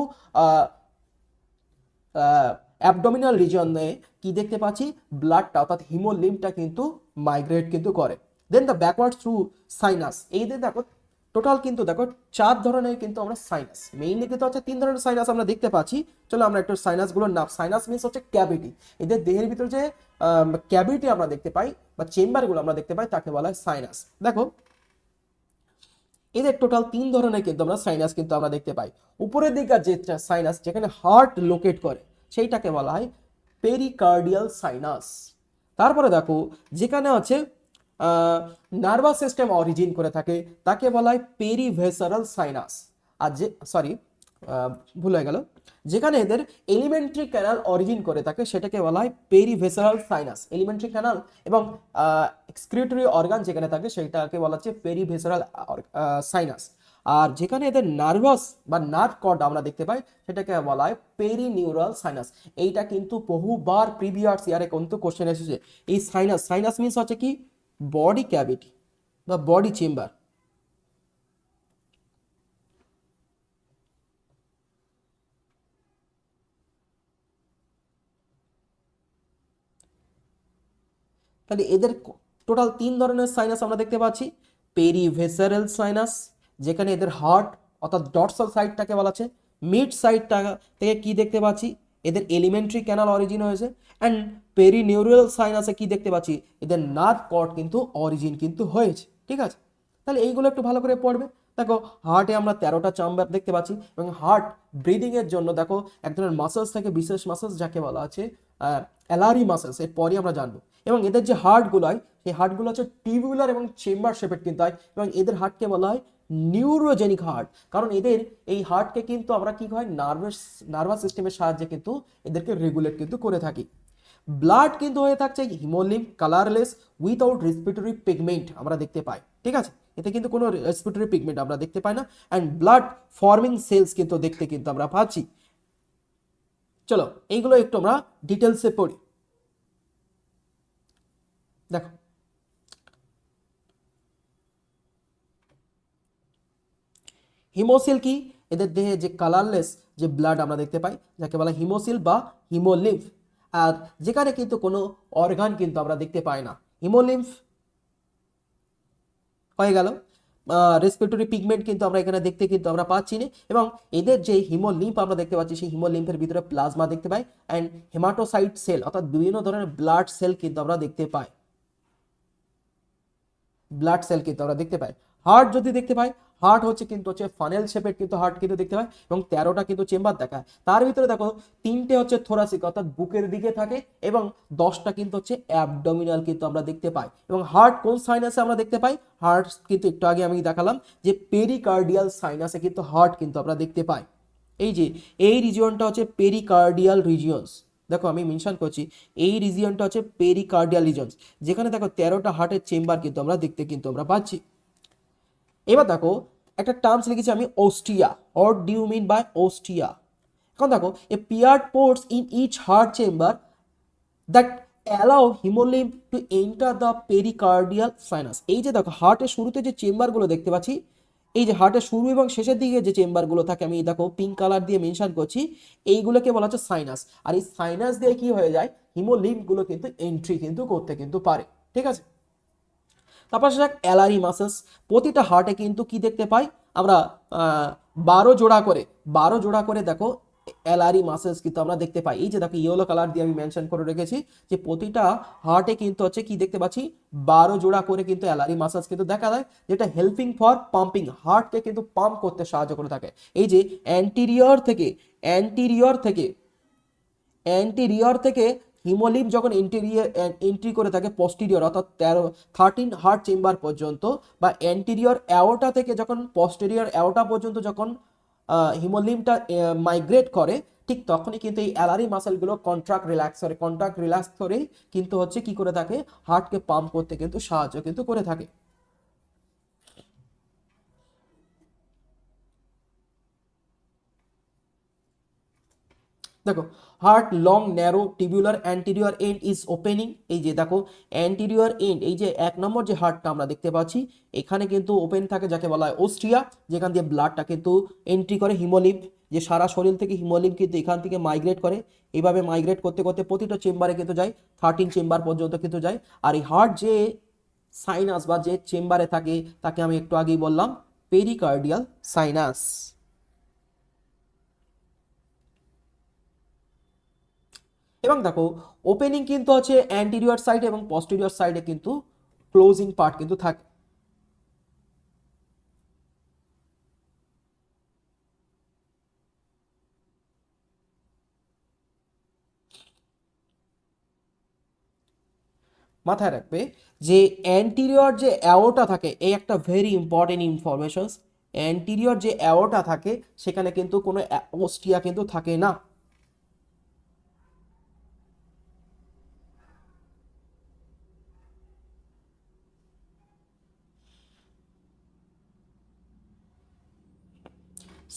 অ্যাবডোমিনাল রিজনে কি দেখতে পাচ্ছি, ব্লাডটা অর্থাৎ হিমোলিম্ফটা কিন্তু মাইগ্রেট কিন্তু করে। দেন দ্য ব্যাকওয়ার্ড থ্রু সাইনাস। এই যে দেখো টোটাল কিন্তু দেখো 4 ধরনের কিন্তু আমরা সাইনাস, মেইনলি কিন্তু হচ্ছে 3 ধরনের সাইনাস আমরা দেখতে পাচ্ছি। চলো আমরা একটু সাইনাসগুলোর নাম। সাইনাস মিন্স হচ্ছে ক্যাভিটি। এদের দেহের ভিতরে যে ক্যাভিটি আমরা দেখতে পাই বা চেম্বারগুলো আমরা দেখতে পাই তাকে বলা হয় সাইনাস। দেখো এদের টোটাল 3 ধরনের কিন্তু আমরা সাইনাস কিন্তু আমরা দেখতে পাই। উপরের দিকে যে সাইনাস যেখানে হার্ট লোকেট করে সেইটাকে বলা হয় পেরিকার্ডিয়াল সাইনাস। তারপরে দেখো যেখানে হচ্ছে নার্ভাস সিস্টেম অরিজিন করে থাকে তাকে বলা হয় পেরিভেসারাল সাইনাস। আর যে ভুল হয়ে গেল, যেখানে এদের এলিমেন্টারি ক্যানাল অরিজিন করে থাকে সেটাকে বলা হয় পেরিভেসারাল সাইনাস। এলিমেন্টারি ক্যানাল এবং এক্সক্রিটরি অর্গান যেখানে থাকে সেটাকে বলা হচ্ছে পেরিভেসারাল সাইনাস। আর যেখানে এদের নার্ভাস বা নার্ভ কর্ড আমরা দেখতে পাই সেটাকে বলা হয় পেরিনিউরাল সাইনাস। এইটা কিন্তু বহুবার প্রিভিয়াস ইয়ারে কিন্তু কোশ্চেন এসেছে। এই সাইনাস, সাইনাস মিন্স হচ্ছে কি, বডি ক্যাভিটি বা বডি চেম্বার। তাহলে এদের টোটাল 3 ধরনের সাইনাস আমরা দেখতে পাচ্ছি। পেরিভেসারাল সাইনাস, যেখানে এদের হার্ট অর্থাৎ ডর্সাল সাইডটাকে বলা আছে। মিড সাইডটা থেকে কি দেখতে পাচ্ছি, এদের এলিমেন্টারি ক্যানাল অরিজিন হয়েছে। অ্যান্ড পেরিনিউরাল সাইনাসে কি দেখতে পাচ্ছি, এদের নার্ভ কর্ড কিন্তু অরিজিন কিন্তু হয়েছে, ঠিক আছে। তাহলে এইগুলো একটু ভালো করে পড়বে। দেখো হার্টে আমরা 13টা চেম্বার দেখতে পাচ্ছি এবং হার্ট ব্রিদিং এর জন্য দেখো এক ধরনের মাসেলস থাকে, বিশেষ মাসেলস যাকে বলা আছে অ্যালারি মাসেলস, এরপরই আমরা জানবো। এবং এদের যে হার্টগুলো হয় সেই হার্টগুলো হচ্ছে টিউবুলার এবং চেম্বার শেপের কিন্তু হয়। এবং এদের হার্টকে বলা হয় নিউরোজেনিক হার্ট, কারণ এদের এই হার্টকে কিন্তু আমরা কি হয় নার্ভাস সিস্টেমের সাহায্যে কিন্তু এদেরকে রেগুলেট কিন্তু করে থাকি। ব্লাড কিন্তু হয়ে থাকছে haemolymph colourless without respiratory pigment আমরা দেখতে পাই, ঠিক আছে। এতে কিন্তু কোনো রেসপিরেটরি পিগমেন্ট আমরা দেখতে পাই না। অ্যান্ড ব্লাড ফর্মিং সেলস কিন্তু দেখতে কিন্তু আমরা পাচ্ছি। চলো এইগুলো একটু আমরা ডিটেলসে পড়ি। দেখো হিমোসিল কি, এদের দেহে যে কালারলেস যে ব্লাড আমরা দেখতে পাই যাকে বলা হিমোসিল বা হিমোলিম্ফ। আর যেখানে কিন্তু কোনো অর্গান কিন্তু আমরা দেখতে পাই না। হিমোলিম্ফ হয়ে গেল। রেসপিরেটরি পিগমেন্ট কিন্তু আমরা এখানে দেখতে কিন্তু আমরা পাচ্ছি না। এবং এদের যে হিমোলিম্ফ আমরা দেখতে পাচ্ছি সেই হিমোলিম্ফের ভিতরে প্লাজমা দেখতে পাই অ্যান্ড হেমাটোসাইট সেল অর্থাৎ বিভিন্ন ধরনের ব্লাড সেল কিন্তু আমরা দেখতে পাই। ব্লাড সেল কিন্তু আমরা দেখতে পাই। হার্ট যদি দেখতে পাই, হার্ট হচ্ছে কিন্তু হচ্ছে ফানেল শেপের কিন্তু হার্ট কিন্তু দেখতে পাই এবং 13টা কিন্তু চেম্বার দেখায়। তার ভিতরে দেখো 3টে হচ্ছে থোরাসিক অর্থাৎ বুকের দিকে থাকে এবং 10টা কিন্তু হচ্ছে অ্যাবডোমিনাল কিন্তু আমরা দেখতে পাই। এবং হার্ট কোন সাইনাসে আমরা দেখতে পাই, হার্ট কিন্তু একটু আগে আমি দেখালাম যে পেরিকার্ডিয়াল সাইনাসে কিন্তু হার্ট কিন্তু আমরা দেখতে পাই। এই যে এই রিজিয়নটা হচ্ছে পেরিকার্ডিয়াল রিজিয়নস। দেখো আমি মেনশন করছি এই রিজিয়নটা হচ্ছে পেরিকার্ডিয়াল রিজিয়নস, যেখানে দেখো 13টা হার্টের চেম্বার কিন্তু আমরা দেখতে কিন্তু আমরা পাচ্ছি। এবার দেখো একটা টার্মস লিখেছি আমি, ostia. What do you mean by ostia? কারণ দেখো a paired ports in each heart chamber that allow haemolymph to enter the pericardial sinus. এই যে দেখো হার্টের শুরুতে যে চেম্বারগুলো দেখতে পাচ্ছি, এই যে হার্টের শুরু এবং শেষের দিকে যে চেম্বারগুলো থাকে, আমি দেখো পিঙ্ক কালার দিয়ে মেনশন করছি, এইগুলোকে বলা হচ্ছে সাইনাস। আর এই সাইনাস দিয়ে কি হয়ে যায়, হিমোলিম্ফগুলো কিন্তু এন্ট্রি কিন্তু করতে কিন্তু পারে। ঠিক আছে, তারপর সেটা অ্যালারি মাসেলস। প্রতিটা হার্টে কিন্তু কি দেখতে পাই আমরা, 12 জোড়া করে দেখো অ্যালারি মাসেলস কিন্তু আমরা দেখতে পাই। এই যে দেখো ইয়েলো কালার দিয়ে আমি মেনশন করে রেখেছি যে প্রতিটা হার্টে কিন্তু হচ্ছে কি দেখতে পাচ্ছি, 12 জোড়া করে কিন্তু অ্যালারি মাসেলস কিন্তু দেখা যায়, যেটা হেল্পিং ফর পাম্পিং, হার্টকে কিন্তু পাম্প করতে সাহায্য করে থাকে। এই যে অ্যান্টিরিয়র থেকে হিমোলিম্ফ যখন এন্ট্রি করে থাকে পস্টিরিয়র অর্থাৎ 13 হার্ট চেম্বার পর্যন্ত, বা অ্যান্টিরিয়র অ্যাওর্টা থেকে যখন পস্টেরিয়র অ্যাওর্টা পর্যন্ত যখন হিমোলিম্ফটা মাইগ্রেট করে, ঠিক তখনই কিন্তু এই অ্যালারি মাসেলগুলো কন্ট্রাক্ট রিল্যাক্স করে কিন্তু হচ্ছে কি করে থাকে, হার্টকে পাম্প করতে কিন্তু সাহায্য কিন্তু করে থাকে। দেখো heart long narrow tubular anterior end is opening. এই যে দেখো অ্যান্টিরিয়র এন্ড, এই যে 1 নম্বর যে হার্টটা আমরা দেখতে পাচ্ছি এখানে কিন্তু ওপেন থাকে, যাকে বলা হয় ওস্ট্রিয়া, যেখান দিয়ে ব্লাডটা কিন্তু এন্ট্রি করে হিমোলিম্ফ, যে সারা শরীর থেকে হিমোলিম্ফ কিন্তু এখান থেকে মাইগ্রেট করে। এইভাবে মাইগ্রেট করতে করতে প্রতিটা চেম্বারে কিন্তু যায়, 13 চেম্বার পর্যন্ত কিন্তু যায়। আর এই হার্ট যে সাইনাস বা যে চেম্বারে থাকে তাকে আমি একটু আগেই বললাম পেরিকার্ডিয়াল সাইনাস। এবং দেখো ওপেনিং কিন্তু হচ্ছে অ্যান্টিরিয়র সাইডে এবং পস্টেরিয়র সাইডে কিন্তু ক্লোজিং পার্ট কিন্তু থাকে। মাথায় রাখবে যে অ্যান্টিরিয়র যে অ্যাওর্টা থাকে, এই একটা ভেরি ইম্পর্টেন্ট ইনফরমেশন, অ্যান্টিরিয়র যে অ্যাওর্টা থাকে সেখানে কিন্তু কোনো অস্টিয়া কিন্তু থাকে না।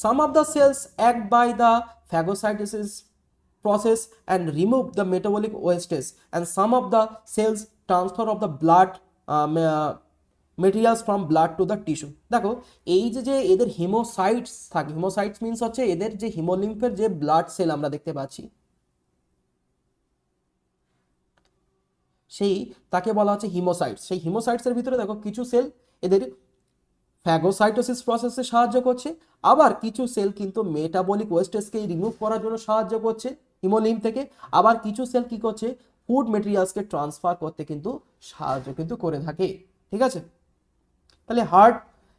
Some of the cells act by the phagocytosis process and remove the metabolic wastes, and some of the cells transfer of the blood materials from blood to the tissue. দেখো এই যে যে এদের হিমোসাইটস থাকে, হিমোসাইটস মিনস হচ্ছে এদের যে হিমোলিম্ফের যে ব্লাড সেল আমরা দেখতে পাচ্ছি, সেই তাকে বলা হচ্ছে হিমোসাইটস। সেই হিমোসাইটসের ভিতরে দেখো কিছু সেল এদের ফ্যাগোসাইটোসিস প্রসেসে সাহায্য করছে, আবার কিছু সেল কিন্তু মেটাবলিক ওয়েস্টেজকে রিমুভ করার জন্য সাহায্য করছে হিমোলিম্ফ থেকে, আবার কিছু সেল কি করছে, ফুড মেটেরিয়ালসকে ট্রান্সফার করতে কিন্তু সাহায্য কিন্তু করে থাকে। ঠিক আছে, তাহলে হার্ট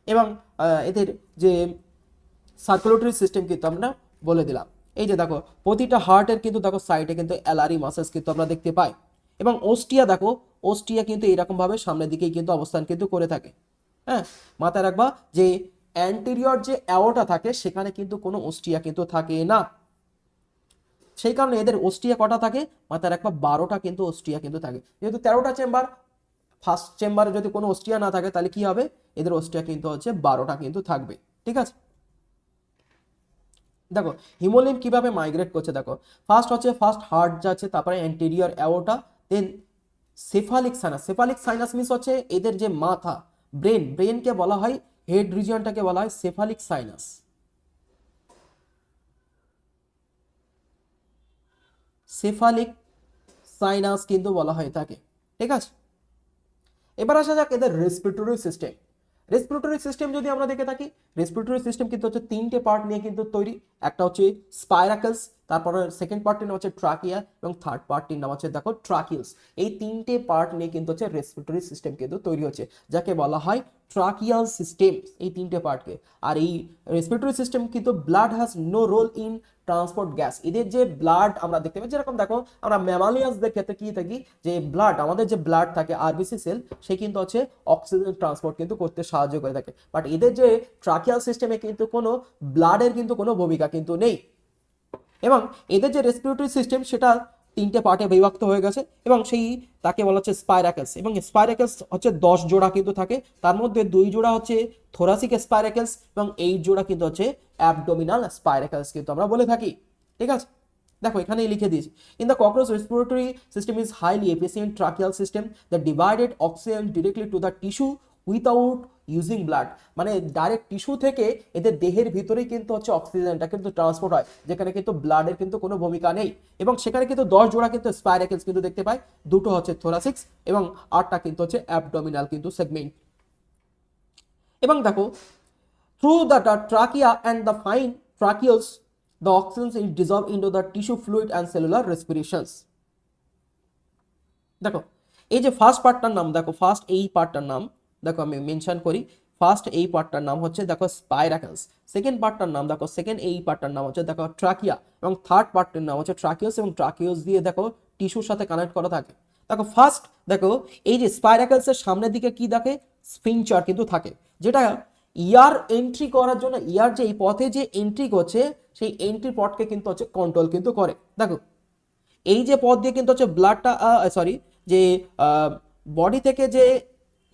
এবং এদের যে সার্কুলেটরি সিস্টেম কিন্তু আমরা বলে দিলাম। এই যে দেখো প্রতিটা হার্টের কিন্তু দেখো সাইডে কিন্তু অ্যালারি মাসেলস কিন্তু আমরা দেখতে পাই, এবং ওস্টিয়া দেখো, ওস্টিয়া কিন্তু এরকম ভাবে সামনের দিকেই কিন্তু অবস্থান কিন্তু করে থাকে। হ্যাঁ, মাথায় রাখবা যে অ্যান্টেরিয়র যে অ্যাওর্টা থাকে সেখানে কিন্তু কোনো ওস্টিয়া কিন্তু থাকে না, সেই কারণে এদের ওস্টিয়া কটা থাকে, মাথায় রাখবা 12টা কিন্তু ওস্টিয়া কিন্তু থাকে। যেহেতু 13টা চেম্বার, ফার্স্ট চেম্বারে যদি কোনো ওস্টিয়া না থাকে তাহলে কি হবে, এদের ওস্টিয়া কিন্তু হচ্ছে 12টা কিন্তু থাকবে। ঠিক আছে, দেখো হিমোলিম্ফ কিভাবে মাইগ্রেট করছে, দেখো ফার্স্ট হার্ট যাচ্ছে, তারপরে anterior aorta, then cephalic sinus. Cephalic sinus means হচ্ছে এদের যে মাথা, ব্রেনকে বলা হয়, হেড রিজিয়নটাকে বলা হয় সেফালিক সাইনাস। সেফালিক সাইনাস কিন্তু বলা হয় তাকে। ঠিক আছে, এবার আসা যাক এদের রেসপিরেটরি সিস্টেম। রেসপিরেটরি সিস্টেম যদি আমরা দেখে থাকি, রেসপিরেটরি সিস্টেম কিন্তু হচ্ছে 3টে পার্ট নিয়ে কিন্তু তৈরি। একটা হচ্ছে স্পাইরাকেলস, তারপরে সেকেন্ড পার্টটির নাম হচ্ছে ট্রাকিয়া, এবং থার্ড পার্টটির নাম হচ্ছে দেখো ট্রাকিউলস। এই 3টে পার্ট নিয়ে কিন্তু হচ্ছে রেসপিরেটরি সিস্টেম কিন্তু তৈরি হচ্ছে, যাকে বলা হয় ট্রাকিয়াল সিস্টেম, এই 3টে পার্টকে। আর এই রেসপিরেটরি সিস্টেম কিন্তু blood has no role in transport gas. এদের যে ব্লাড আমরা দেখতে পাই, যেরকম দেখো আমরা ম্যামালিয়াসদের ক্ষেত্রে কি থাকি, যে ব্লাড, আমাদের যে ব্লাড থাকে আরবিসি সেল, সে কিন্তু হচ্ছে অক্সিজেন ট্রান্সপোর্ট কিন্তু করতে সাহায্য করে থাকে। বাট এদের যে ট্রাকিয়াল সিস্টেমে কিন্তু কোনো ব্লাডের কিন্তু কোনো ভূমিকা কিন্তু নেই, এবং এদের যে রেসপিরেটরি সিস্টেম সেটা 3টে পার্টে বিভক্ত হয়ে গেছে, এবং সেই তাকে বলা হচ্ছে স্পাইরাকেলস। এবং স্পাইরাকেলস হচ্ছে 10 জোড়া কিন্তু থাকে, তার মধ্যে 2 জোড়া হচ্ছে থোরাসিক স্পাইরাকেলস, এবং 8 জোড়া কিন্তু হচ্ছে অ্যাবডোমিনাল স্পাইরাকেলস কিন্তু আমরা বলে থাকি। ঠিক আছে, দেখো এখানেই লিখে দিয়েছি। In the cockroach respiratory system is highly efficient tracheal system that divided oxygen directly to the tissue without using blood. মানে ডাইরেক্ট টিস্যু থেকে এদের দেহের ভিতরেই কিন্তু হচ্ছে অক্সিজেনটা কিন্তু ট্রান্সপোর্ট হয়, যেখানে কিন্তু ব্লাডের কিন্তু কোনো ভূমিকা নেই। এবং সেখানে কিন্তু 10 জোড়া কিন্তু স্পাইরাকেলস কিন্তু দেখতে পাই, দুটো হচ্ছে থোরাসিক্স এবং 8টা কিন্তু হচ্ছে অ্যাবডোমিনাল কিন্তু সেগমেন্ট। এবং দেখো through the trachea and the fine tracheals, the oxygen is dissolved into the tissue fluid and cellular respirations. দেখো এই যে ফার্স্ট পার্টটার নাম, দেখো ফার্স্ট এই পার্টটার নাম দেখো আমি মেনশন করি, ফার্স্ট এই পার্টটার নাম হচ্ছে দেখো স্পাইরাকেলস, সেকেন্ড পার্টটার নাম দেখো সেকেন্ড এই পার্টটার নাম হচ্ছে দেখো ট্রাকিয়া, এবং থার্ড পার্টটার নাম হচ্ছে ট্রাকিওস, এবং ট্রাকিওস দিয়ে দেখো টিস্যুর সাথে কানেক্ট করা থাকে। দেখো ফার্স্ট দেখো এই যে স্পাইরাকেলসের সামনের দিকে কি দেখে, স্ফিংচার কিন্তু থাকে, যেটা ইয়ার এন্ট্রি করার জন্য, ইয়ার যে এই পথে যে এন্ট্রি করছে সেই এন্ট্রি পথকে কিন্তু হচ্ছে কন্ট্রোল কিন্তু করে। দেখো এই যে পথ দিয়ে কিন্তু হচ্ছে ব্লাডটা সরি যে বডি থেকে যে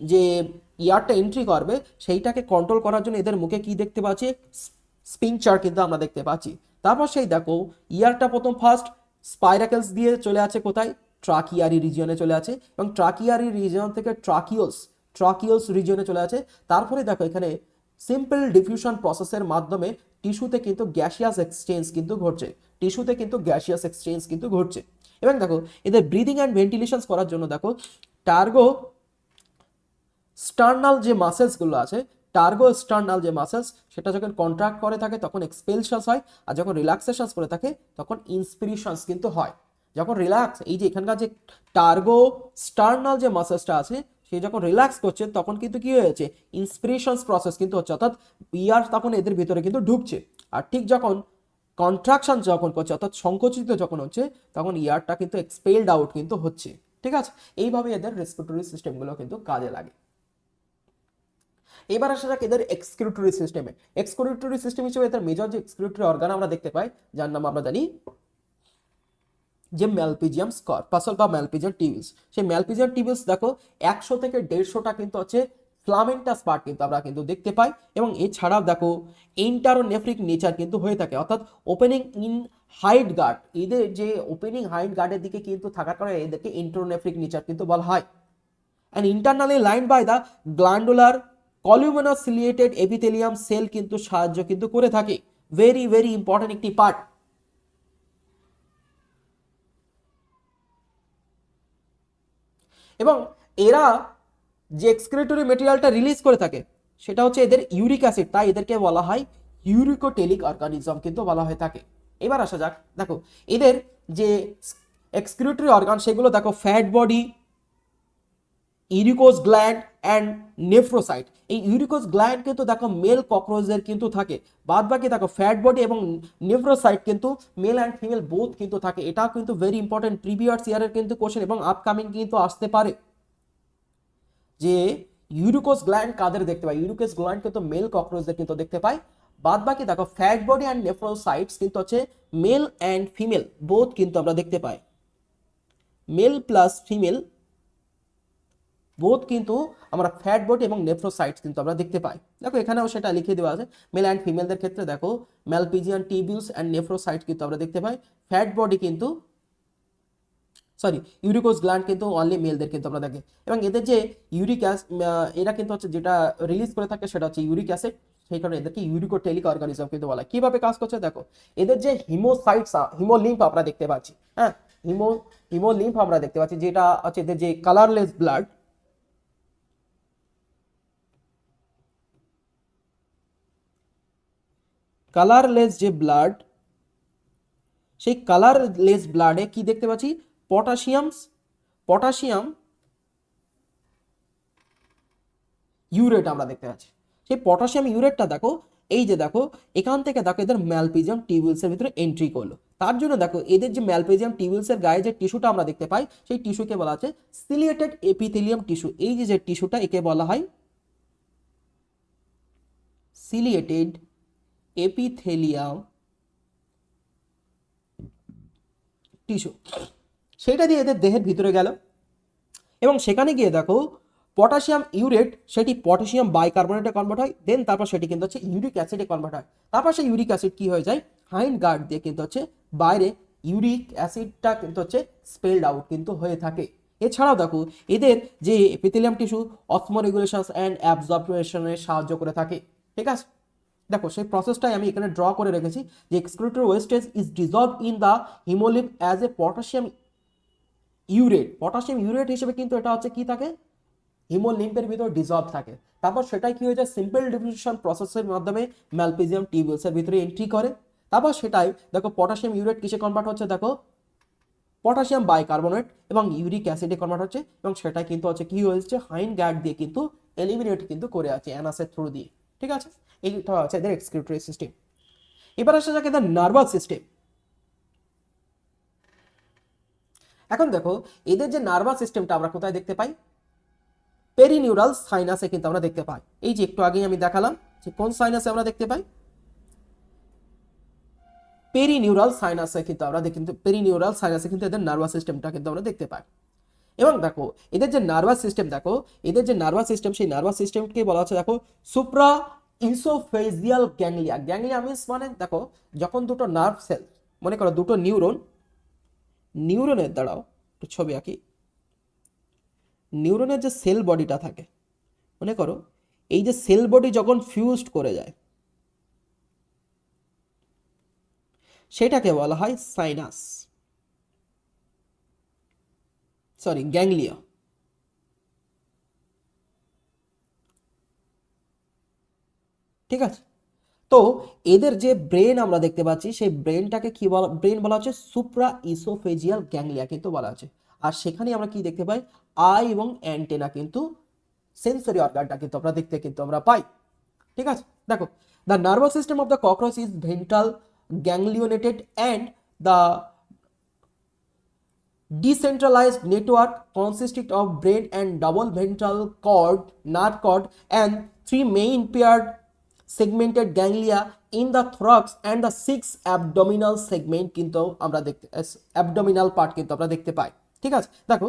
যে ইয়ারটা এন্ট্রি করবে সেইটাকে কন্ট্রোল করার জন্য এদের মুখে কি দেখতে পাচ্ছি, স্পিংচার কিন্তু আমরা দেখতে পাচ্ছি। তারপর সেই দেখো ইয়ারটা প্রথম ফার্স্ট স্পাইরাকেলস দিয়ে চলে আছে কোথায়, ট্রাকিয়ারি রিজিয়নে চলে আছে, এবং ট্রাকিয়ারি রিজিয়ন থেকে ট্রাকিওস রিজিয়নে চলে আছে। তারপরে দেখো এখানে সিম্পল ডিফিউশন প্রসেসের মাধ্যমে টিস্যুতে কিন্তু গ্যাসিয়াস এক্সচেঞ্জ কিন্তু ঘটছে, এবং দেখো এদের ব্রিদিং অ্যান্ড ভেন্টিলেশন করার জন্য দেখো টার্গো স্টার্নাল যে মাসেলসগুলো আছে, সেটা যখন কন্ট্রাক্ট করে থাকে তখন এক্সপেলশনস হয়, আর যখন রিল্যাক্সেশনস করে থাকে তখন ইন্সপিরেশনস কিন্তু হয়। যখন রিল্যাক্স, এই যে এখানকার যে টার্গো স্টার্নাল যে মাসেলসটা আছে সে যখন রিল্যাক্স করছে তখন কিন্তু কি হয়েছে, ইন্সপিরেশনস প্রসেস কিন্তু হচ্ছে, অর্থাৎ ইয়ার তখন এদের ভিতরে কিন্তু ঢুকছে। আর ঠিক যখন কন্ট্রাকশন যখন করছে অর্থাৎ সংকুচিত যখন হচ্ছে তখন ইয়ারটা কিন্তু এক্সপেলড আউট কিন্তু হচ্ছে। ঠিক আছে, এইভাবে এদের রেসপিরেটরি সিস্টেমগুলো কিন্তু কাজে লাগে। এবার আসা যাক এদের এক্সক্রিউটরি সিস্টেমে। এক্সক্রিউটরি সিস্টেম হিসেবে এদের মেজর যে এক্সক্রিউটরি অর্গান আমরা দেখতে পাই, যার নাম আমরা জানি যে ম্যালপিজিয়াম কর্পাসল বা ম্যালপিজিয়াম টিবিউলস। সেই ম্যালপিজিয়াম টিবিউলস দেখো 100 থেকে 150টা কিন্তু হচ্ছে ফ্লামেন্টাস পার্ট কিন্তু আমরা কিন্তু দেখতে পাই, এবং এছাড়াও দেখো ইন্টারোনেফ্রিক নেচার কিন্তু হয়ে থাকে, অর্থাৎ ওপেনিং ইন হাইড গার্ড, এদের যে ওপেনিং হাইড গার্ডের দিকে কিন্তু থাকার কারণে এদেরকে ইন্টারোনেফ্রিক নেচার কিন্তু বলা হয়। And internally lined by the glandular columnar ciliated epithelium cell কিন্তু সাহায্য কিন্তু করে থাকে, ভেরি ভেরি ইম্পর্টেন্ট একটি পার্ট। এবং এরা যে এক্সক্রিটরি মেটেরিয়ালটা রিলিজ করে থাকে সেটা হচ্ছে এদের ইউরিক অ্যাসিড, তাই এদেরকে বলা হয় ইউরিকোটেলিক অর্গানিজম কিন্তু বলা হয়ে থাকে। এবার আসা যাক, দেখো এদের যে এক্সক্রিটরি অর্গান সেগুলো দেখো ফ্যাট বডি, ইউরিকোস গ্ল্যান্ড অ্যান্ড নেফ্রোসাইট। এই ইউরিকোস গ্ল্যান্ড কিন্তু দেখো মেল ককরোচদের কিন্তু থাকে, বাদ বাকি দেখো ফ্যাট বডি এবং নেফ্রোসাইট কিন্তু মেল অ্যান্ড ফিমেল বোথ কিন্তু থাকে। এটাও কিন্তু ভেরি ইম্পর্টেন্ট, প্রিভিয়াস ইয়ারের কিন্তু কোশ্চেন এবং আপকামিং কিন্তু আসতে পারে যে ইউরিকোস গ্ল্যান্ড কাদের দেখতে পাই, ইউরিকোস গ্ল্যান্ড কিন্তু মেল ককরোচদের কিন্তু দেখতে পাই। বাদ বাকি দেখো ফ্যাট বডি অ্যান্ড নেফ্রোসাইটস কিন্তু হচ্ছে মেল অ্যান্ড ফিমেল বোথ কিন্তু আমরা দেখতে পাই, মেল প্লাস ফিমেল বোথ কিন্তু আমরা ফ্যাট বডি এবং নেফ্রোসাইটস কিন্তু আমরা দেখতে পাই। দেখো এখানেও সেটা লিখে দেওয়া আছে, মেল অ্যান্ড ফিমেলদের ক্ষেত্রে দেখো ম্যালপিজিয়ান টিবিউলস অ্যান্ড নেফ্রোসাইট কিন্তু আমরা দেখতে পাই, ফ্যাট বডি কিন্তু ইউরিকোস গ্ল্যান্ড কিন্তু অনলি মেলদের কিন্তু আমরা দেখি। এবং এদের যে ইউরিক এরা কিন্তু হচ্ছে যেটা রিলিজ করে থাকে সেটা হচ্ছে ইউরিক অ্যাসিড, সেই কারণে এদেরকে ইউরিকোটেলিক অর্গানিজম কিন্তু বলা হয়। কিভাবে কাজ করছে দেখো, এদের যে হিমোসাইটস হিমোলিম্ফ আমরা দেখতে পাচ্ছি, হ্যাঁ হিমোলিম্ফ আমরা দেখতে পাচ্ছি, যেটা হচ্ছে এদের যে কালারলেস ব্লাড, কালারলেস যে ব্লাড, সেই কালারলেস ব্লাডে কি দেখতে পাচ্ছি, পটাশিয়াম ইউরেট আমরা দেখতে পাচ্ছি। সেই পটাশিয়াম ইউরেটটা দেখো এই যে দেখো এখান থেকে দেখো এদের ম্যালপিজিয়াম টিবিউলসের ভিতরে এন্ট্রি করলো। তার জন্য দেখো এদের যে ম্যালপিজিয়াম টিবিউলসের গায়ে যে টিস্যুটা আমরা দেখতে পাই সেই টিস্যুকে বলা আছে সিলিয়েটেড এপিথেলিয়াম টিস্যু। এই যে টিস্যুটা একে বলা হয় সিলিয়েটেড এপিথেলিয়াম টিস্যু। সেটা দিয়ে এদের দেহের ভিতরে গেল এবং সেখানে গিয়ে দেখো পটাশিয়াম ইউরেট সেটি পটাশিয়াম বাইকার্বনেটে কনভার্ট হয়, দেন তারপর সেটি কিন্তু হচ্ছে ইউরিক অ্যাসিডে কনভার্ট হয়। তারপর সেই ইউরিক অ্যাসিড কি হয়ে যায়, হাইন্ড গার্ড দিয়ে কিন্তু হচ্ছে বাইরে ইউরিক অ্যাসিডটা কিন্তু হচ্ছে স্পেলড আউট কিন্তু হয়ে থাকে। এছাড়াও দেখো এদের যে এপিথেলিয়াম টিস্যু অসমো রেগুলেশন অ্যান্ড অ্যাবজর্পশনে সাহায্য করে থাকে। ঠিক আছে, দেখো সেই প্রসেসটাই আমি এখানে ড্র করে রেখেছি যে excretory wastage is dissolve in the haemolymph as a potassium urate. Potassium urate হিসেবে কিন্তু এটা হচ্ছে কি থাকে, হিমোলিম্ফের ভিতর ডিজলভ থাকে। তারপর সেটাই কি হয়ে যায়, সিম্পল ডিফিউশন প্রসেসের মাধ্যমে ম্যালপিজিয়াম টিউবুলসের ভিতরে এন্ট্রি করে। তারপর সেটাই দেখো পটাশিয়াম ইউরেট কিসে কনভার্ট হচ্ছে, দেখো পটাশিয়াম বাইকার্বনেট এবং ইউরিক অ্যাসিডে কনভার্ট হচ্ছে, এবং সেটা কিন্তু হচ্ছে কি হয়েছে হাইন গার্ড দিয়ে কিন্তু এলিমিনেট কিন্তু করে আছে অ্যানাসের থ্রু দিয়ে। ঠিক আছে, এইটা হচ্ছে এদের এক্সক্রিটরি সিস্টেম। এবার আসা যাক এদের নার্ভাস সিস্টেম। এখন দেখো এদের যে নার্ভাস সিস্টেমটা আমরা কোথায় দেখতে পাই, পেরিনিউরাল সাইনাসে কিন্তু আমরা দেখতে পাই। এই যে একটু আগেই আমি দেখালাম যে কোন সাইনাসে আমরা দেখতে পাই, পেরিনিউরাল সাইনাসে কিন্তু আমরা কিন্তু পেরিনিউরাল সাইনাসে কিন্তু এদের নার্ভাস সিস্টেমটা কিন্তু আমরা দেখতে পাই। এবং দেখো এদের যে নার্ভাস সিস্টেম, দেখো এদের যে নার্ভাস সিস্টেম, সেই নার্ভাস সিস্টেমকে বলা হচ্ছে দেখো supra oesophageal ganglia. Ganglia means মানে দেখো যখন দুটো নার্ভ সেল, মনে করো দুটো নিউরনের দ্বারাও একটু ছবি আঁকি, নিউরনের যে সেল বডিটা থাকে, মনে করো এই যে সেল বডি যখন ফিউজড করে যায় সেটাকে বলা হয় সাইনাস, সরি গ্যাংলিয়া। ঠিক আছে, তো এদের যে ব্রেন আমরা দেখতে পাচ্ছি সেই ব্রেনটাকে কি বলা, ব্রেন বলা হচ্ছে সুপ্রা ইসোফেজিয়াল গ্যাংলিয়া কিন্তু বলা হচ্ছে। আর সেখানে আমরা কি দেখতে পাই, আই এবং অ্যান্টেনা কিন্তু সেন্সরি অর্গানটা কিন্তু আমরা দেখতে কিন্তু আমরা পাই। ঠিক আছে, দেখো the nervous system of the cockroach is ventral ganglionated and the decentralized network consisting of brain and double ventral cord, nerve cord, and three main paired segmented ganglia in the thorax and the six abdominal segment কিন্তু আমরা দেখতে abdominal part কিন্তু আমরা দেখতে পাই। ঠিক আছে, দেখো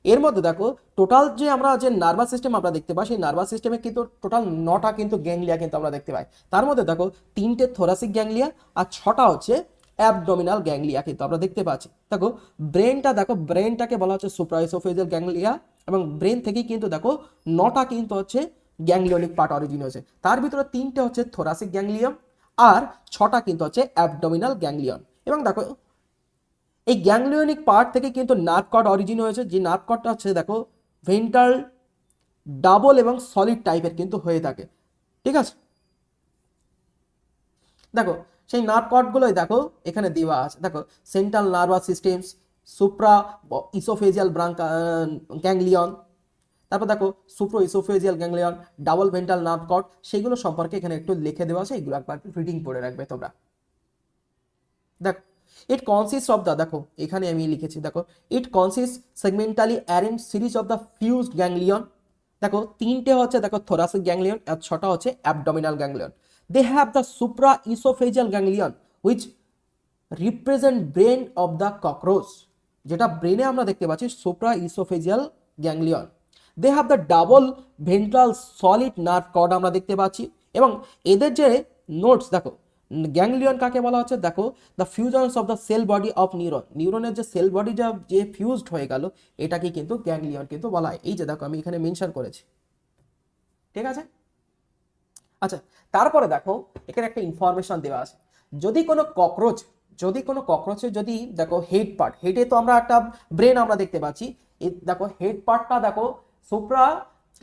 এর মধ্যে দেখো টোটাল যে আমরা যে নার্ভাস সিস্টেম আমরা দেখতে পাই, সেই নার্ভাস সিস্টেমে কিন্তু টোটাল 9টা কিন্তু গ্যাংলিয়া কিন্তু আমরা দেখতে পাই। তার মধ্যে দেখো 3টে থোরাসিক গ্যাংলিয়া আর 6টা হচ্ছে অ্যাবডোমিনাল গ্যাংলিয়া কিন্তু আমরা দেখতে পাচ্ছি। দেখো ব্রেনটা, দেখো ব্রেনটাকে বলা হচ্ছে সুপ্রাইসোফেজিয়াল গ্যাংলিয়া, এবং ব্রেন থেকেই কিন্তু দেখো 9টা কিন্তু হচ্ছে গ্যাংলিয়নিক পার্ট অরিজিন হয়েছে। তার ভিতরে 3টে হচ্ছে থোরাসিক গ্যাংলিয়ন আর 6টা কিন্তু হচ্ছে অ্যাবডোমিনাল গ্যাংলিয়ন। এবং দেখো এই গ্যাংলিয়নিক পার্ট থেকে কিন্তু নার্ভ কর্ড অরিজিন হয়েছে, যে নার্ভ কর্ডটা হচ্ছে দেখো ভেন্ট্রাল ডাবল এবং সলিড টাইপের কিন্তু হয়ে থাকে। ঠিক আছে, দেখো সেই নার্ভ কর্ডগুলোই দেখো এখানে দেওয়া আছে, দেখো central nervous systems, supra oesophageal ganglion, তারপর দেখো supra oesophageal ganglion, double ventral nerve cord, সেইগুলো সম্পর্কে এখানে একটু লিখে দেওয়া আছে, এগুলো একবার রিডিং পড়ে রাখবে তোমরা। দেখো ইট কনসিস্ট অফ দ্য, দেখো এখানে আমি লিখেছি, দেখো it consist segmentally arrange series of the fused ganglion. দেখো 3টে হচ্ছে দেখো থোরাসিক গ্যাংলিয়ন আর 6টা হচ্ছে abdominal ganglion. They have the supra oesophageal ganglion which represent brain of the cockroach, যেটা ব্রেনে আমরা দেখতে পাচ্ছি supra oesophageal ganglion. They have the double ventral solid nerve cord আমরা দেখতে পাচ্ছি। এবং এদের যে নোটস, দেখো গ্যাংলিয়ন কাকে বলা হচ্ছে, দেখো the fusions of the cell body of neuron, নিউরনের যে সেল বডি যে ফিউজড হয়ে গেল এটাকে কিন্তু গ্যাংলিয়ন কিন্তু বলা হয়। এই যে দেখো আমি এখানে মেনশন করেছি। ঠিক আছে, আচ্ছা তারপরে দেখো এখানে একটা ইনফরমেশন দেওয়া আছে, যদি কোনো ককরোচের যদি দেখো হেড পার্ট, হেডে তো আমরা একটা ব্রেন আমরা দেখতে পাচ্ছি, দেখো হেড পার্টটা দেখো সুপ্রা